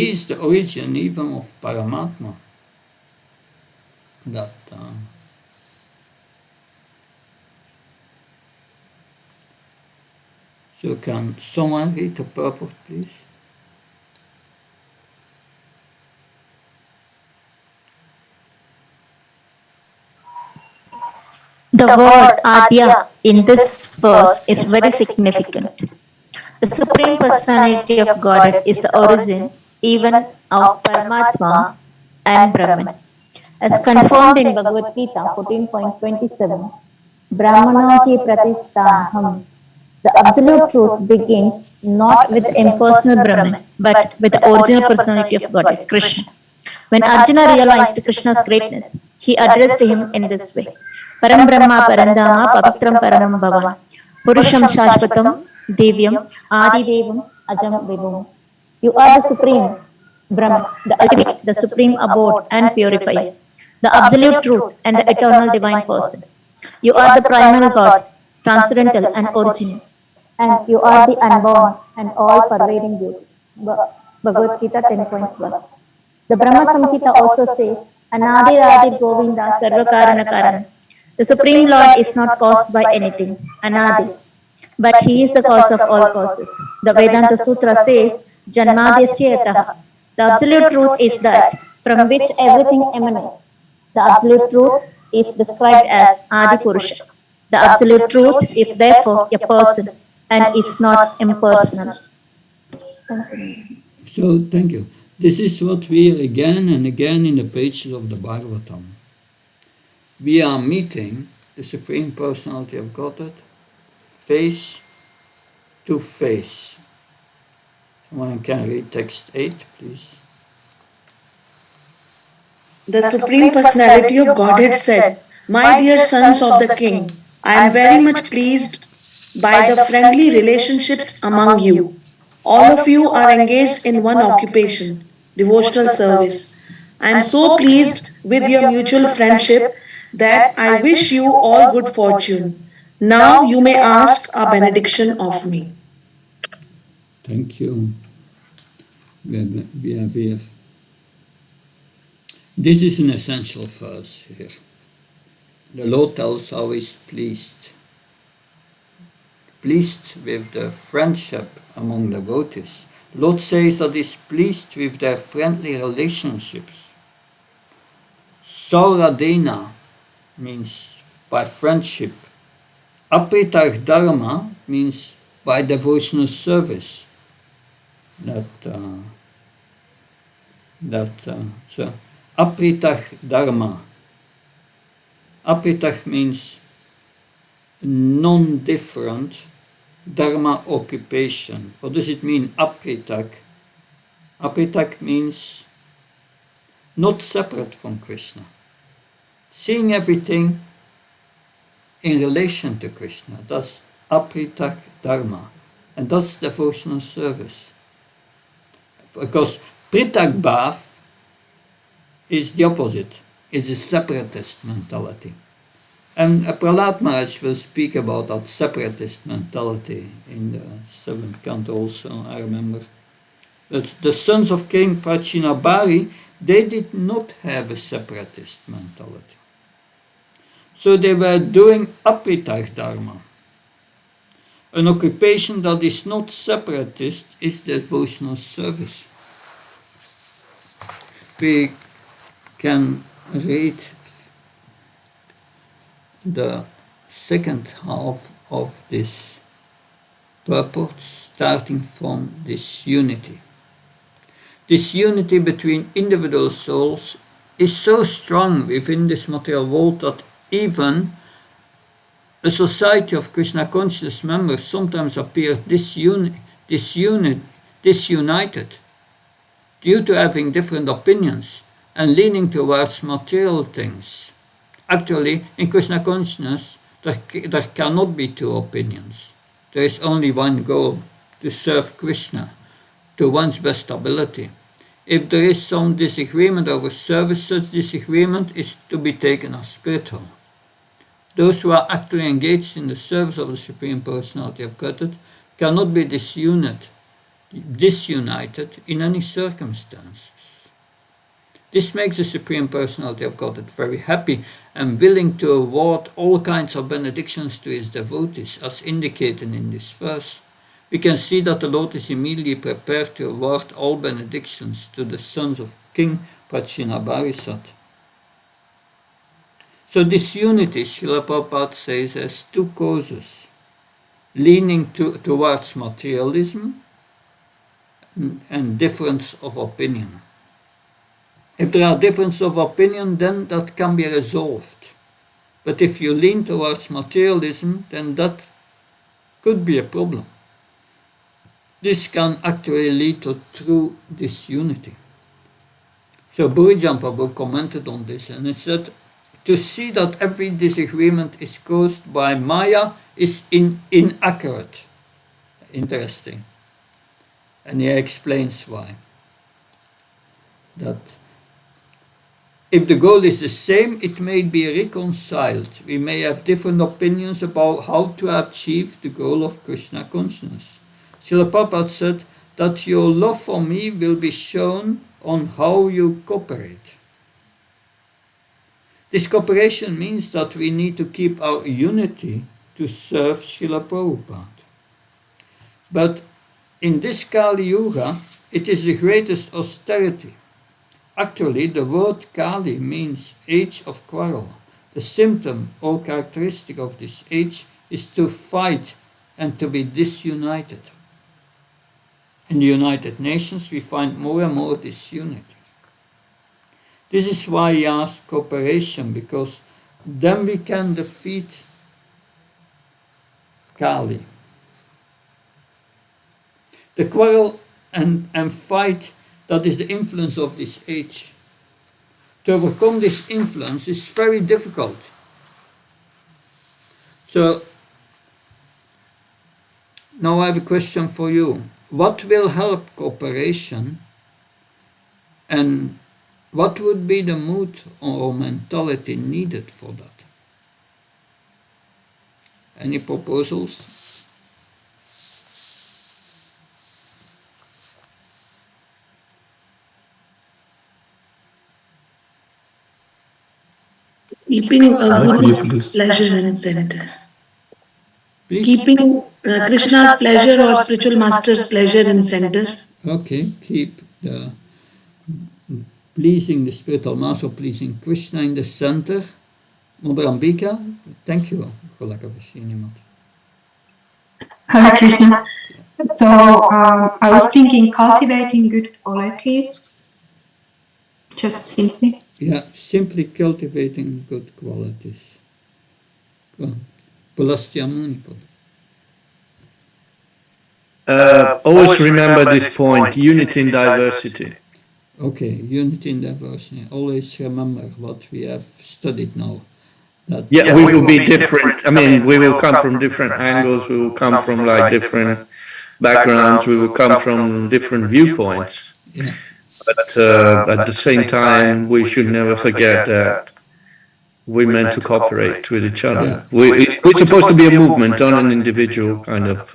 is the origin even of Paramatma. So can someone read the purport, please? The word Adya in this verse is very significant. The Supreme Personality of Godhead is the origin even of Paramatma and Brahman. As confirmed in Bhagavad Gita 14.27, Brahmano hi pratisthaham. The absolute truth begins not with the impersonal Brahman, but with the original personality of Godhead, Krishna. When Arjuna realized Krishna's greatness, he addressed him in this way. Param Brahma Parandama Pavitram Paramam Bhavan Purusham Shashvatam Devyam Adi Devam Ajam Vibhum. You are the Supreme Brahma, the ultimate, the Supreme Abode and Purifier, the Absolute Truth and the Eternal Divine Person. You are the Primal God, Transcendental and Original, and you are the Unborn and All-Pervading Beauty. Bhagavad Gita 10.1. The Brahma Samhita also says, Anadi Radhi Govinda Sarvakarana Karana. The Supreme Lord is not caused by anything, Anadi, but He is the cause of all causes. The Vedanta Sutra says, Janmadhyasya yataha. The absolute truth is that from which everything emanates. The absolute truth is described as Adi Purusha. The absolute truth is therefore a person and is not impersonal. So, thank you. This is what we hear again and again in the pages of the Bhagavatam. We are meeting the Supreme Personality of Godhead face to face. Someone can read text 8, please. The Supreme Personality of Godhead said, My dear sons of the King, I am very much pleased by the friendly relationships among you. All of you are engaged in one occupation, devotional service. I am so pleased with your mutual friendship that I wish you all good fortune. Now you may ask a benediction of me. Thank you. We have here. This is an essential verse here. The Lord tells how he is pleased with the friendship among the devotees. The Lord says that he is pleased with their friendly relationships. Sauradena means by friendship. Apritah Dharma means by devotional service. So apritah dharma. Apritah means non-different dharma occupation. What does it mean, apritah? Apritah means not separate from Krishna. Seeing everything in relation to Krishna. That's apritah dharma. And that's devotional service. Because pritag bhav is the opposite, is a separatist mentality. And Prahlad Maharaj will speak about that separatist mentality in the 7th canto also, I remember. That the sons of King Prachinabhari, they did not have a separatist mentality. So they were doing apritah dharma. An occupation that is not separatist is devotional service. We can read the second half of this purport, starting from this unity. This unity between individual souls is so strong within this material world that even a society of Krishna conscious members sometimes appear disunited due to having different opinions and leaning towards material things. Actually, in Krishna consciousness, there cannot be two opinions. There is only one goal, to serve Krishna to one's best ability. If there is some disagreement over service, such disagreement is to be taken as spiritual. Those who are actually engaged in the service of the Supreme Personality of Godhead cannot be disunited in any circumstances. This makes the Supreme Personality of Godhead very happy and willing to award all kinds of benedictions to his devotees, as indicated in this verse. We can see that the Lord is immediately prepared to award all benedictions to the sons of King Prachinabharisat. So this unity, Srila Prabhupada says, has two causes: leaning towards materialism and difference of opinion. If there are differences of opinion, then that can be resolved. But if you lean towards materialism, then that could be a problem. This can actually lead to true disunity. So Burijan Prabhu commented on this and he said, to see that every disagreement is caused by Maya is inaccurate. Interesting. And he explains why. That if the goal is the same, it may be reconciled. We may have different opinions about how to achieve the goal of Krishna consciousness. Srila Prabhupada said that your love for me will be shown on how you cooperate. This cooperation means that we need to keep our unity to serve Srila Prabhupada. But in this Kali Yuga, it is the greatest austerity. Actually, the word Kali means age of quarrel. The symptom or characteristic of this age is to fight and to be disunited. In the United Nations, we find more and more disunity. This is why he asked cooperation, because then we can defeat Kali. The quarrel and fight, that is the influence of this age. To overcome this influence is very difficult. So, now I have a question for you. What will help cooperation, and what would be the mood or mentality needed for that? Any proposals? Keeping Could you Guru's please? pleasure in center. Please? Keeping Krishna's pleasure or spiritual master's pleasure in center. Okay, keep pleasing the spiritual master, pleasing Krishna in the center. Mother Ambika, thank you. Hare Krishna. So I was thinking cultivating good qualities, just simply. Yeah, simply cultivating good qualities. Pulastiamunipal. Always remember this point, unity in diversity. Okay, unity in diversity. Always remember what we have studied now. That Yeah, we will be different. I mean, we will come from different angles. We will come from like different backgrounds. We will come from different viewpoints. yeah, But at the same time, we should never forget that we're meant to cooperate with each other. Yeah. We're supposed to be a movement, not an individual kind of,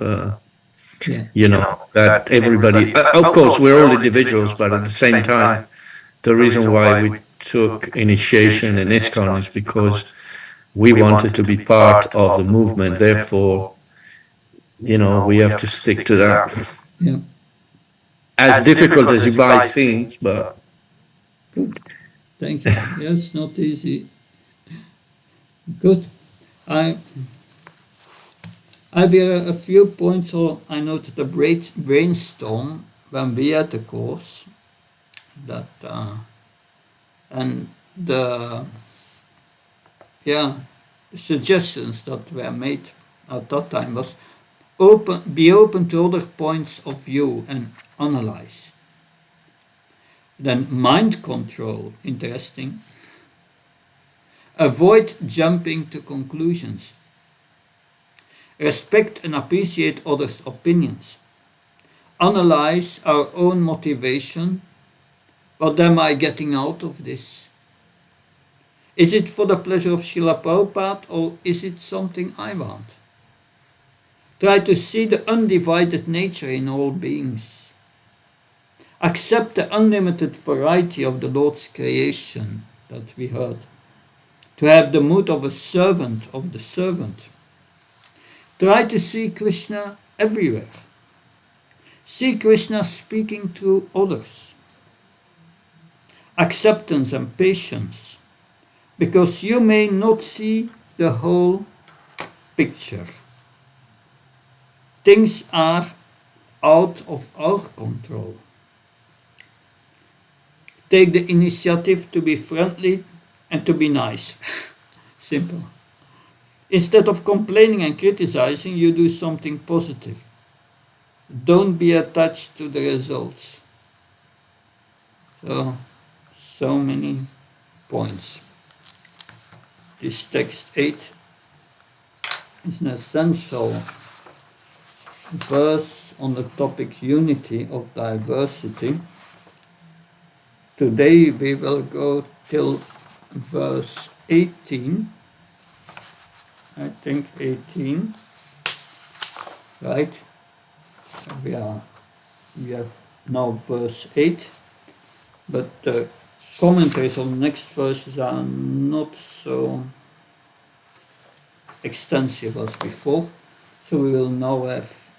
that everybody, of course, we're all individuals, but at the same time, the reason why we took initiation in ISKCON is because we wanted to be part of the movement. Therefore, we have to stick to that. yeah. As difficult as it might seem, but Good. Thank you. Yes, not easy. Good. I have here a few points. Or I noted a brainstorm when we had the course. That and the suggestions that were made at that time was be open to other points of view and analyze. Then mind control, interesting. Avoid jumping to conclusions. Respect and appreciate others' opinions. Analyze our own motivation. What am I getting out of this? Is it for the pleasure of Srila Prabhupada or is it something I want? Try to see the undivided nature in all beings. Accept the unlimited variety of the Lord's creation that we heard. To have the mood of a servant of the servant. Try to see Krishna everywhere. See Krishna speaking through others. Acceptance and patience, because you may not see the whole picture. Things are out of our control. Take the initiative to be friendly and to be nice. Simple. Instead of complaining and criticizing, you do something positive. Don't be attached to the results. So many points. This text 8 is an essential verse on the topic unity of diversity. Today we will go till verse 18. I think 18, right? We have now verse 8, but the commentaries on the next verses are not so extensive as before. So we will now have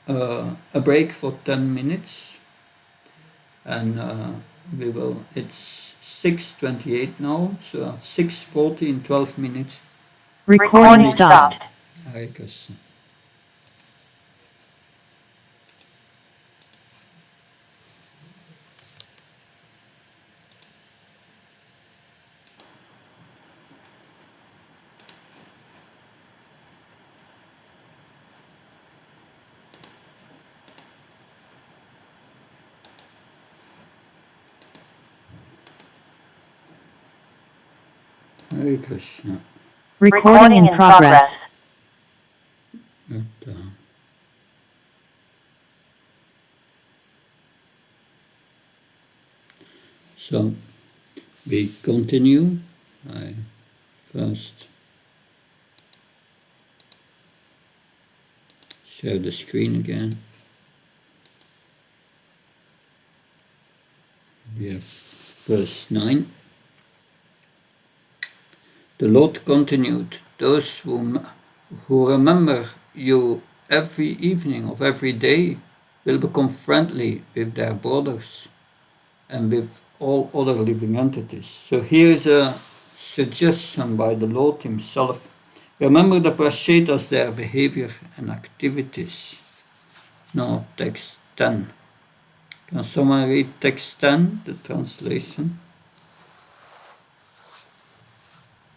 a break for 10 minutes, and it's 6:28 now, so at 6:40 in 12 minutes. Recording stopped. Hare Krishna. Hare Krishna. Recording in progress. So we continue. I first share the screen again. We have verse 9. The Lord continued, those who remember you every evening of every day will become friendly with their brothers and with all other living entities. So here is a suggestion by the Lord himself. Remember the Prashetas, their behavior and activities. No, text 10. Can someone read text 10, the translation?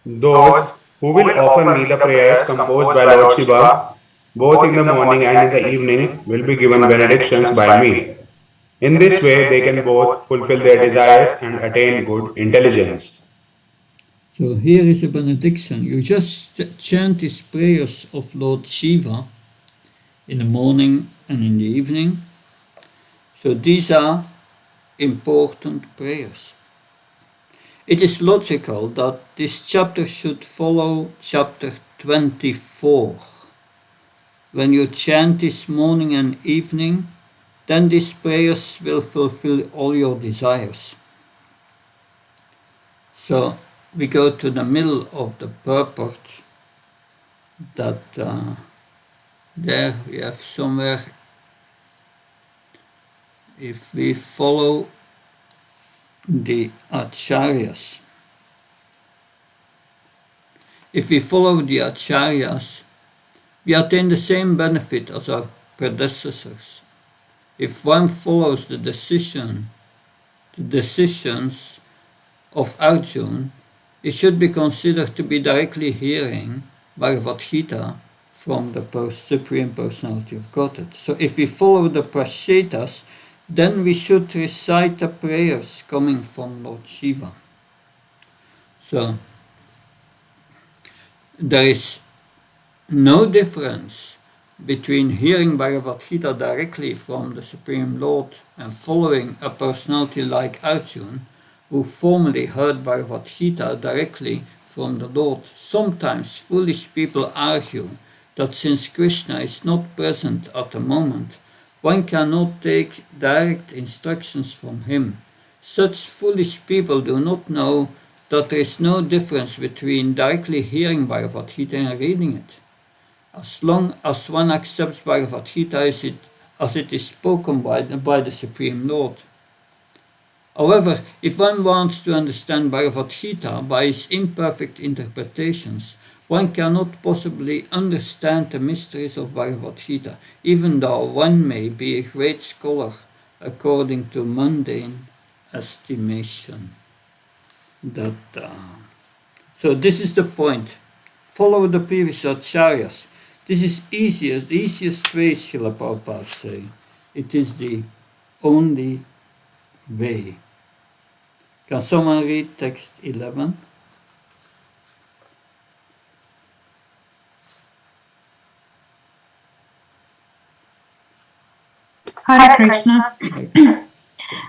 Those who will offer me the prayers composed by Lord Shiva, both in the morning and in the evening, will be given benedictions by me. In this way, they can both fulfill their desires and attain good intelligence. So here is a benediction. You just chant these prayers of Lord Shiva in the morning and in the evening. So these are important prayers. It is logical that this chapter should follow chapter 24. When you chant this morning and evening, then these prayers will fulfill all your desires. So we go to the middle of the purport that there we have somewhere, if we follow the acharyas. If we follow the acharyas, we attain the same benefit as our predecessors. If one follows the decisions of Arjuna, it should be considered to be directly hearing Bhagavad Gita from the Supreme Personality of Godhead. So if we follow the Prashetas, then we should recite the prayers coming from Lord Shiva. So there is no difference between hearing Bhagavad Gita directly from the Supreme Lord and following a personality like Arjuna, who formerly heard Bhagavad Gita directly from the Lord. Sometimes foolish people argue that since Krishna is not present at the moment, one cannot take direct instructions from him. Such foolish people do not know that there is no difference between directly hearing Bhagavad Gita and reading it. As long as one accepts Bhagavad Gita as it is spoken by the Supreme Lord. However, if one wants to understand Bhagavad Gita by its imperfect interpretations, one cannot possibly understand the mysteries of Bhagavad Gita, even though one may be a great scholar according to mundane estimation. So this is the point. Follow the previous acharyas. This is easier, the easiest way, Srila Prabhupada say. It is the only way. Can someone read text 11? Hare Krishna.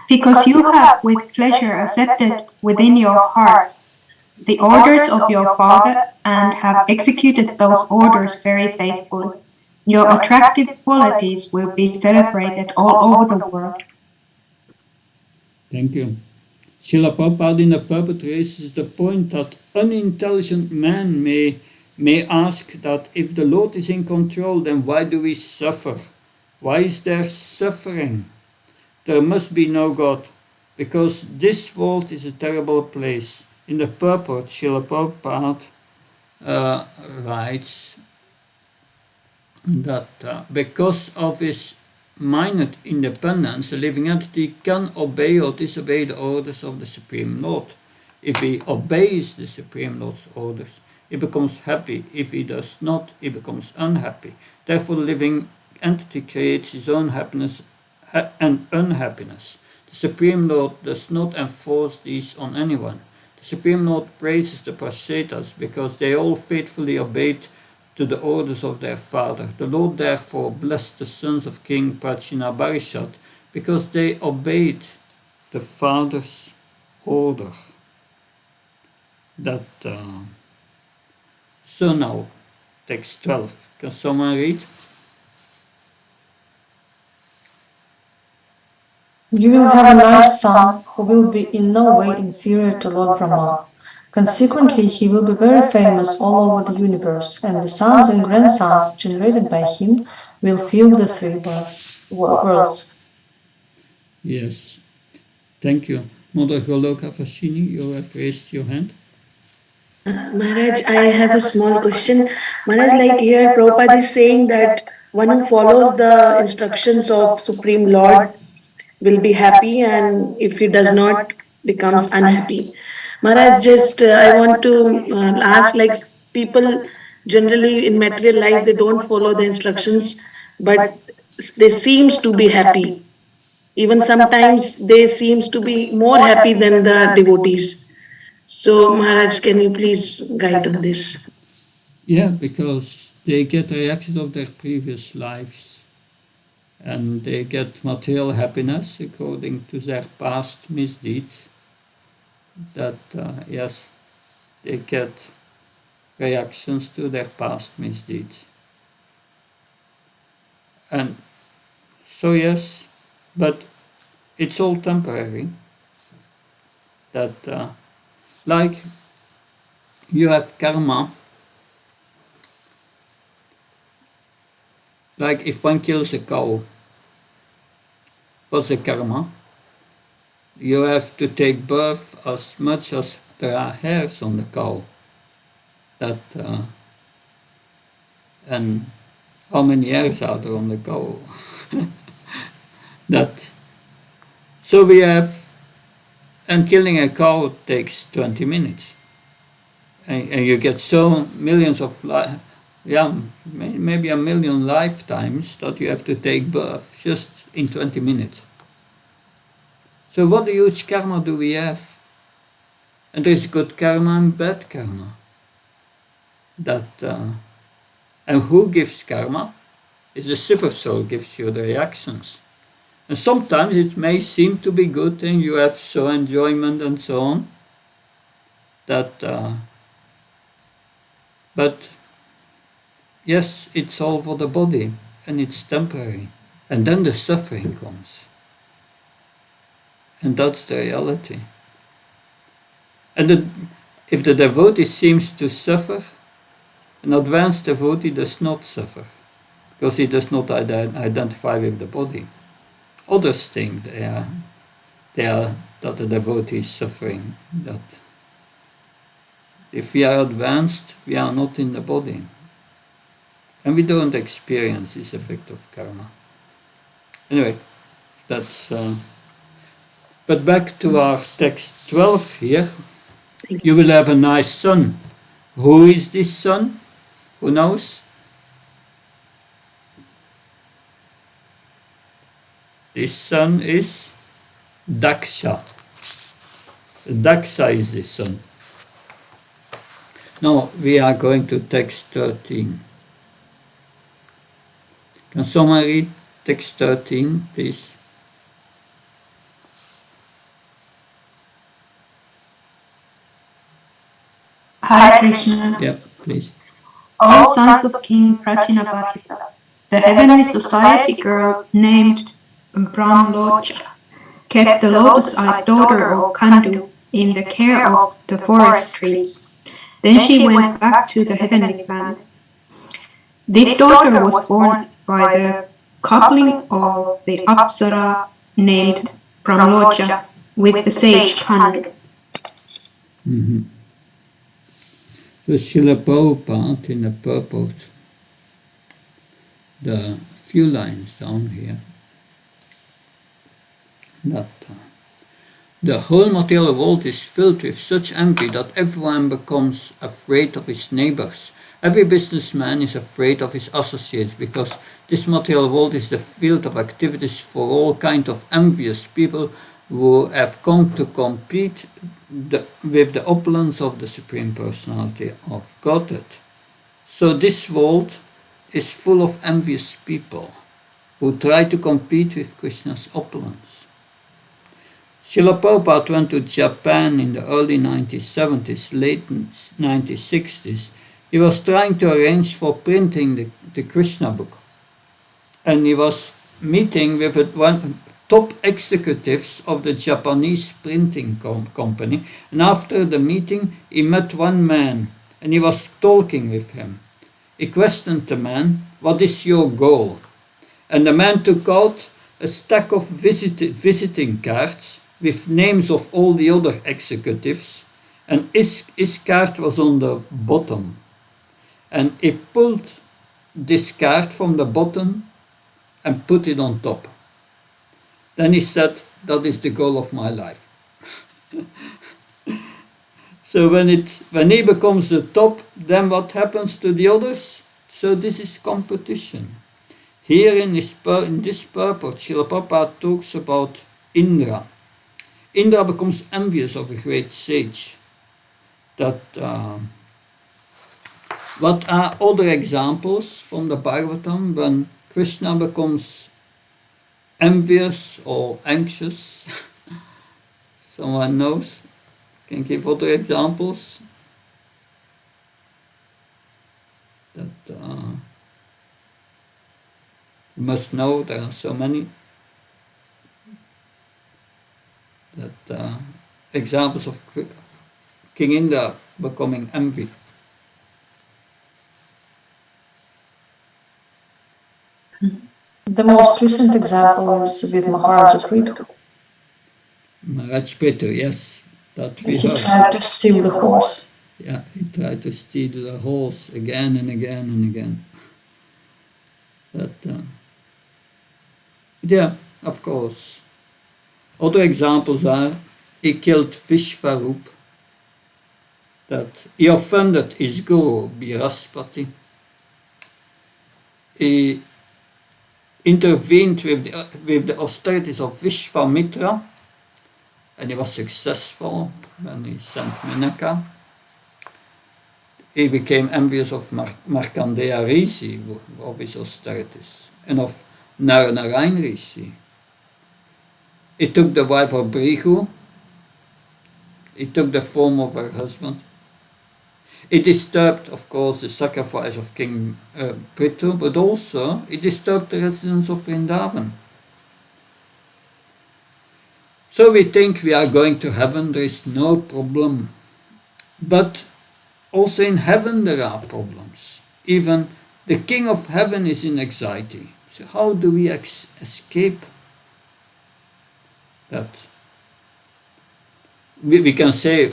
Because you have with pleasure accepted within your hearts the orders of your Father and have executed those orders very faithfully, your attractive qualities will be celebrated all over the world. Thank you. Srila Prabhupada in the purport raises the point that unintelligent man may ask that if the Lord is in control, then why do we suffer? Why is there suffering? There must be no God, because this world is a terrible place. In the purport, Srila Prabhupada writes that because of his minor independence, a living entity can obey or disobey the orders of the Supreme Lord. If he obeys the Supreme Lord's orders, he becomes happy. If he does not, he becomes unhappy. Therefore, the living entity creates his own happiness and unhappiness. The Supreme Lord does not enforce these on anyone. The Supreme Lord praises the Prashetas because they all faithfully obeyed to the orders of their father. The Lord therefore blessed the sons of King Prachinabarishat because they obeyed the father's order. So now, text 12. Can someone read? You will have a nice son who will be in no way inferior to Lord Brahma. Consequently, he will be very famous all over the universe, and the sons and grandsons generated by him will fill the three worlds. Yes. Thank you. Mother Goloka Fascini, you have raised your hand. Maharaj, I have a small question. Maharaj, like here Prabhupada is saying that one who follows the instructions of Supreme Lord will be happy, and if he does not, becomes unhappy. Maharaj, just I want to ask, like, people generally in material life, they don't follow the instructions, but they seems to be happy. Even sometimes they seems to be more happy than the devotees. So Maharaj, can you please guide on this? Yeah, because they get reactions of their previous lives and they get material happiness according to their past misdeeds. That, yes, they get reactions to their past misdeeds. And so, yes, but it's all temporary. That, like, you have karma. Like if one kills a cow, what's the karma? You have to take birth as much as there are hairs on the cow. That, and how many hairs are there on the cow? That, so we have, and killing a cow takes 20 minutes. And you get so millions of, maybe a million lifetimes that you have to take birth just in 20 minutes. So what huge karma do we have? And there's good karma and bad karma. That, and who gives karma? It's the super soul gives you the reactions. And sometimes it may seem to be good and you have so enjoyment and so on. That, but yes, it's all for the body and it's temporary. And then the suffering comes. And that's the reality. And if the devotee seems to suffer, an advanced devotee does not suffer because he does not identify with the body. Others think that the devotee is suffering. That if we are advanced, we are not in the body. And we don't experience this effect of karma. Anyway, that's... but back to our text 12 here. You will have a nice son. Who is this son? Who knows? This son is Daksha. Daksha is this son. Now we are going to text 13. Can someone read text 13, please? Hare Krishna. Yeah, please. O sons of King Prachinaparhisa, the heavenly society girl named Brahmlocha kept the lotus-eyed daughter of Kandu in the care of the forest trees. Then she went back to the heavenly planet. This daughter was born by the coupling of the Apsara named Brahmlocha with the sage Kandu. Mm-hmm. So Srila Prabhupada in the purport, the few lines down here, that the whole material world is filled with such envy that everyone becomes afraid of his neighbors. Every businessman is afraid of his associates because this material world is the field of activities for all kinds of envious people who have come to compete with the opulence of the Supreme Personality of Godhead. So this world is full of envious people who try to compete with Krishna's opulence. Srila Prabhupada went to Japan in the early 1970s, late 1960s. He was trying to arrange for printing the Krishna book. And he was meeting with one top executives of the Japanese printing company. And after the meeting, he met one man and he was talking with him. He questioned the man, "What is your goal?" And the man took out a stack of visiting cards with names of all the other executives, and his card was on the bottom. And he pulled discard from the bottom and put it on top. Then he said, that is the goal of my life. So when he becomes the top, then what happens to the others? So this is competition. Here in this purport, Srila Prabhupada talks about Indra. Indra becomes envious of a great sage. That what are other examples from the Bhagavatam when Krishna becomes envious or anxious? Someone knows? Can give other examples? That you must know there are so many. That examples of King Indra becoming envy. The most recent example is with Maharaja Prithu. Maharaj Prithu, yes, that we He heard. tried to steal the horse. Yeah, he tried to steal the horse again and again and again. That, yeah, of course. Other examples are, he killed Vishvarup, that he offended his guru, Brihaspati. He intervened with the austerities of Vishvamitra, and he was successful when he sent Menaka. He became envious of Markandeya Rishi, of his austerities, and of Naranarayan Rishi. He took the wife of Brihu. He took the form of her husband. It disturbed, of course, the sacrifice of King Prithu, but also it disturbed the residents of Vrindavan. So we think we are going to heaven, there is no problem. But also in heaven there are problems. Even the king of heaven is in anxiety. So how do we escape that? We can say,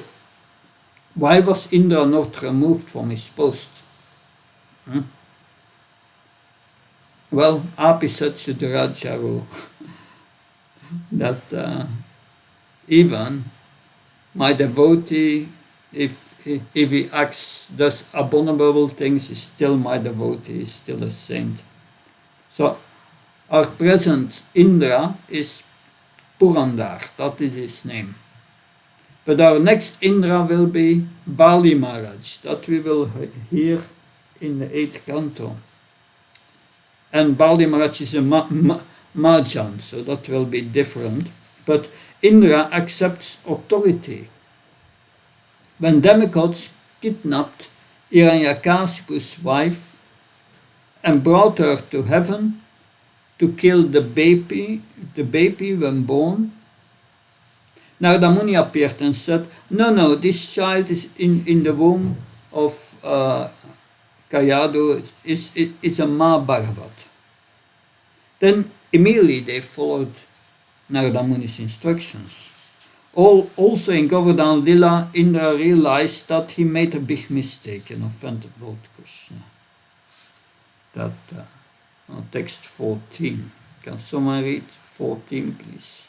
why was Indra not removed from his post? Well, Api said to the Rajaru that even my devotee, if he acts thus abominable things, is still my devotee, is still a saint. So our present Indra is Purandar, that is his name. But our next Indra will be Bali Maharaj, that we will hear in the 8th canto. And Bali Maharaj is a Majan, so that will be different. But Indra accepts authority. When demigods kidnapped Hiranyakashipu's wife and brought her to heaven to kill the baby when born, Narada Muni appeared and said, no, this child is in the womb of Kayadu, is a Mahabhagavat. Then immediately they followed Narada Muni's instructions. Also in Govardhan Lila, Indra realized that he made a big mistake and offended Lord Krishna. That on text 14. Can someone read 14, please?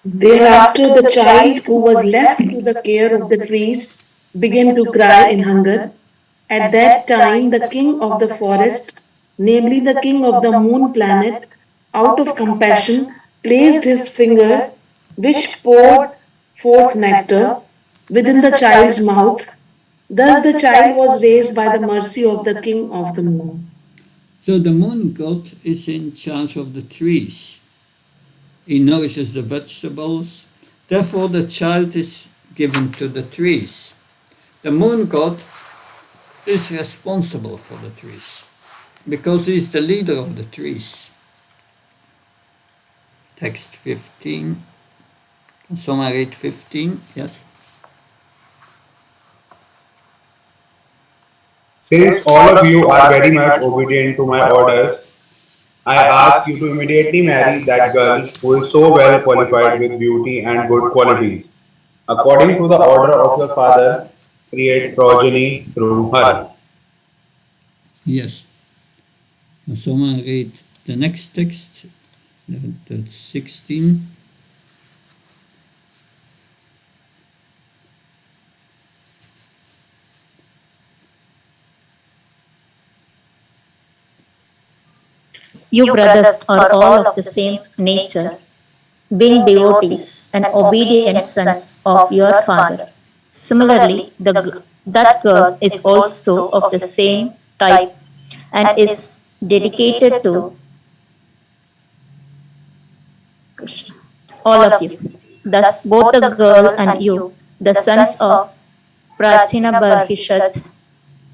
Thereafter, the child who was left to the care of the trees began to cry in hunger. At that time, the king of the forest, namely the king of the moon planet, out of compassion, placed his finger, which poured forth nectar, within the child's mouth. Thus, the child was raised by the mercy of the king of the moon. So the moon god is in charge of the trees. He nourishes the vegetables. Therefore, the child is given to the trees. The moon god is responsible for the trees because he is the leader of the trees. Text 15. Can someone read 15? Yes. Since all of you are very much obedient to my orders, I ask you to immediately marry that girl who is so well qualified with beauty and good qualities. According to the order of your father, create progeny through her. Yes. Now someone read the next text, that's 16. You brothers are all of the same nature, being devotees and obedient sons of your father. Similarly, that girl is also of the same type and is dedicated to Krishna. All of you. Thus, both the girl and you, the sons of Prachina Barhishat,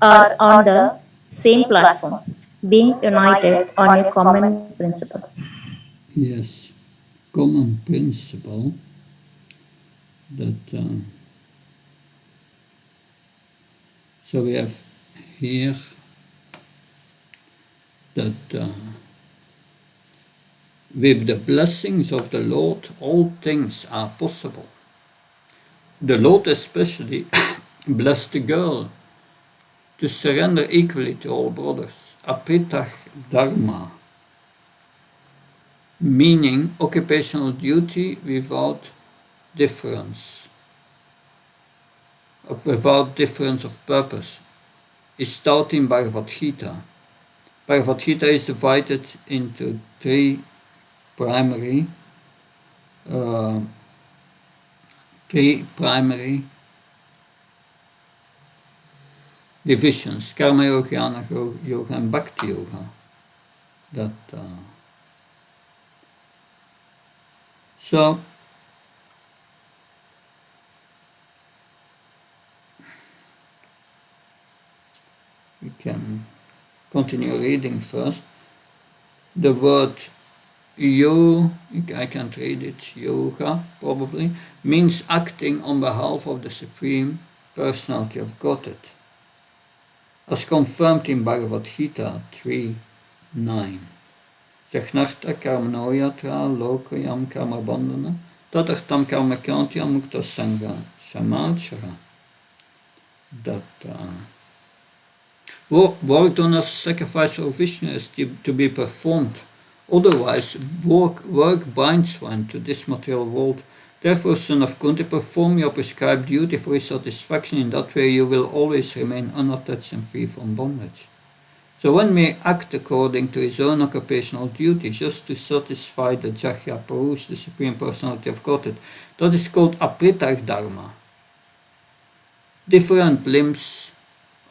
are on the same platform, being united on a common principle. Yes, common principle that so we have here that with the blessings of the Lord all things are possible. The Lord especially blessed the girl to surrender equally to all brothers, apritach dharma, meaning occupational duty without difference of purpose, is taught in Bhagavad Gita. Bhagavad Gita is divided into three primary divisions: Karma Yoga, Jnana Yoga, and Bhakti Yoga. So we can continue reading first. The word I can't read it, yoga probably, means acting on behalf of the Supreme Personality of Godhead, as confirmed in Bhagavad Gita 3:9. Jachnarta karmano yatra lokayam karma bandhana tatartam karma kantya mukta sangha samachara. That work done as a sacrifice for Vishnu is to be performed. Otherwise, work binds one to this material world. Therefore, son of Kunti, perform your prescribed duty for his satisfaction. In that way, you will always remain unattached and free from bondage. So one may act according to his own occupational duty just to satisfy the Jagya Purus, the Supreme Personality of Godhead. That is called apritach dharma. Different limbs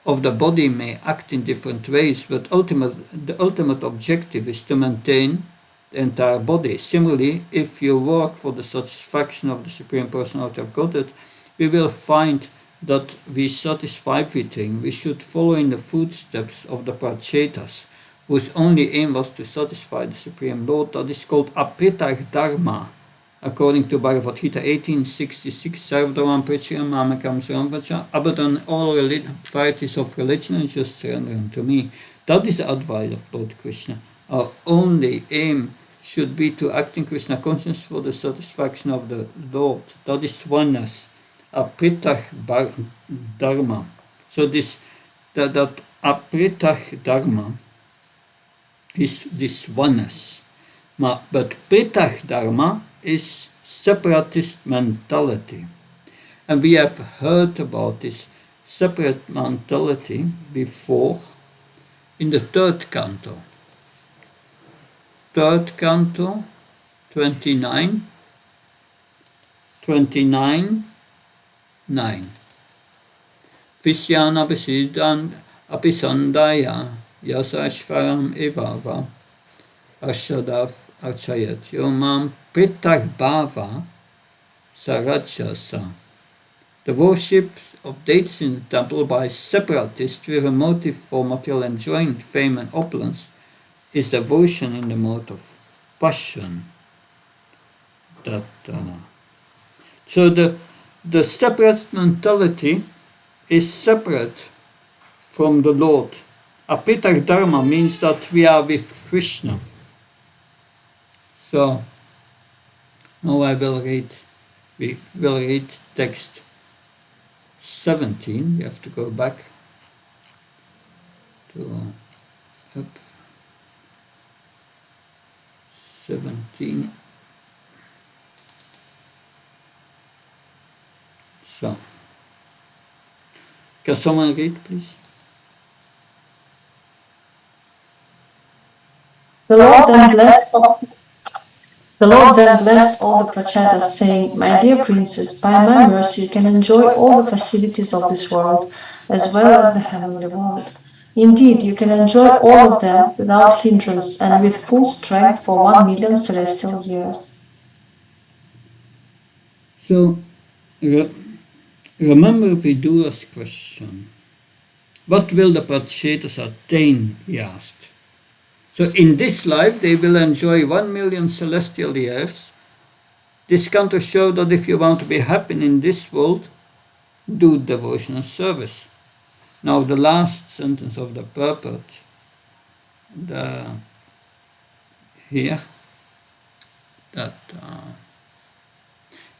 of the body may act in different ways, but the ultimate objective is to maintain the entire body. Similarly, if you work for the satisfaction of the Supreme Personality of Godhead, we will find that we satisfy everything. We should follow in the footsteps of the Prachetas, whose only aim was to satisfy the Supreme Lord. That is called apritach dharma. According to Bhagavad Gita 18:66, Sarvadharman Pritchayam Mamakam Saramvacha, abandon all varieties of religion and just surrender unto me. That is the advice of Lord Krishna. Our only aim should be to act in Krishna consciousness for the satisfaction of the Lord. That is oneness, apritach dharma. So that apritach dharma is this oneness. But pritach dharma is separatist mentality. And we have heard about this separate mentality before in the third canto. Third canto, 29, 9. Vishyana Visidan Apisandaya Yasashvaram Evava Ashadav Archayat Yomam Pritach Bhava Sarajasa. The worship of deities in the temple by separatists with a motive for material enjoyment, fame and opulence is devotion in the mode of passion. So the separate mentality is separate from the Lord. Apritach dharma means that we are with Krishna. So now we will read text 17. We have to go back to up 17. So, can someone read, please? The Lord then blessed all the prachetas, saying, "My dear princes, by my mercy you can enjoy all the facilities of this world, as well as the heavenly world. Indeed, you can enjoy all of them without hindrance and with full strength for 1,000,000 celestial years." So, remember Vidura's question. What will the prachetas attain, he asked. So in this life they will enjoy 1,000,000 celestial years. This comes to show that if you want to be happy in this world, do devotional service. Now the last sentence of the purport, here, that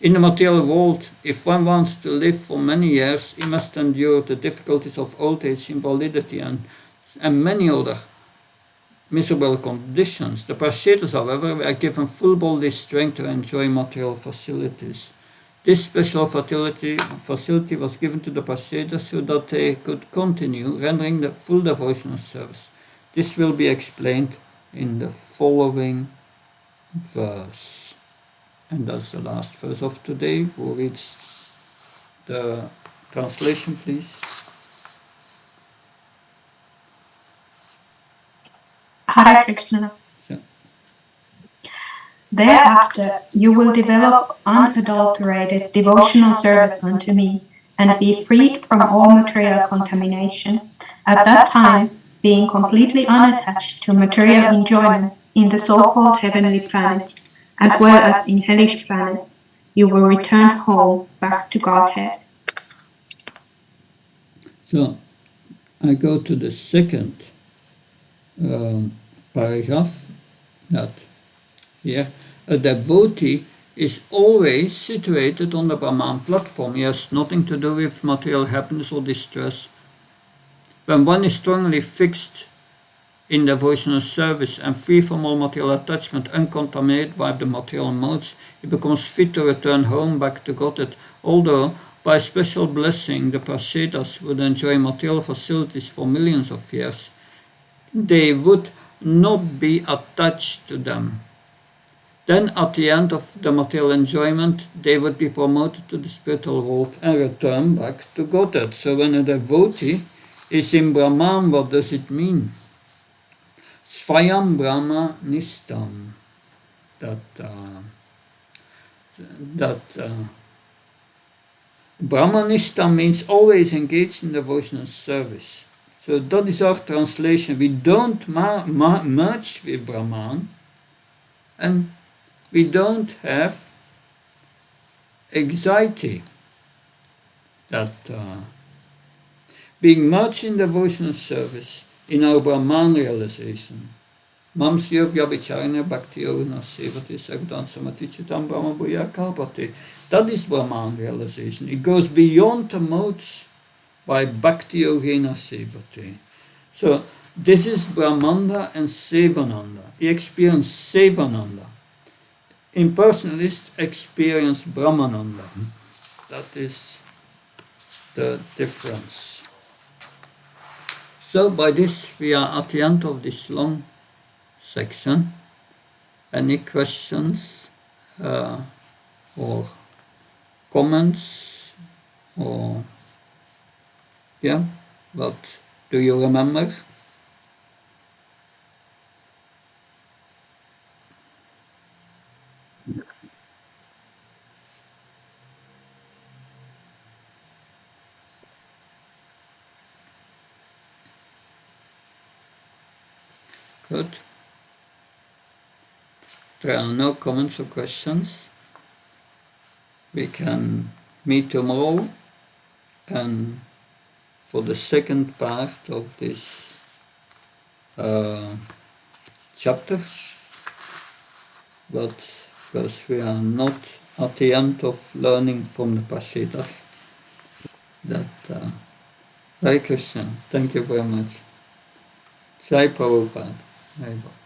in the material world, if one wants to live for many years, he must endure the difficulties of old age, invalidity, and many other miserable conditions. The prachetas, however, were given full bodily strength to enjoy material facilities. This special facility was given to the prachetas so that they could continue rendering the full devotional service. This will be explained in the following verse. And that's the last verse of today. Who reads the translation, please? Hare Krishna. So, Thereafter you will develop unadulterated devotional service unto me, and be freed from all material contamination. At that time, being completely unattached to material enjoyment in the so-called heavenly planets, as well as in hellish planets, you will return home back to Godhead. So I go to the second paragraph, that here, a devotee is always situated on the Brahman platform. He has nothing to do with material happiness or distress. When one is strongly fixed in devotional service and free from all material attachment, uncontaminated by the material modes, he becomes fit to return home back to Godhead. Although, by special blessing, the prachetas would enjoy material facilities for millions of years, they would not be attached to them. Then, at the end of the material enjoyment, they would be promoted to the spiritual world and return back to Godhead. So when a devotee is in Brahman, what does it mean? Svayam Brahma Nistam. Brahmanista means always engaged in devotional service. So that is our translation. We don't merge with Brahman, and we don't have anxiety. That being merged in devotional service, in our Brahman realization, Mam Sriya Vyabhicharana Bhakti Yogana Sevati Sagdan Samati Chitam Brahma Bhuya Kalpati. That is Brahman realization. It goes beyond the modes by Bhakti Yogena Sevati. So this is Brahmanda and Sevananda. He experienced Sevananda. Impersonalists experience Brahmananda. That is the difference. So by this we are at the end of this long section. Any questions or comments, or what do you remember? Good. There are no comments or questions. We can meet tomorrow, and for the second part of this chapter, but because we are not at the end of learning from the Pashitas. That Hare Krishna. Thank you very much. Jai Prabhupada. Hare Bol.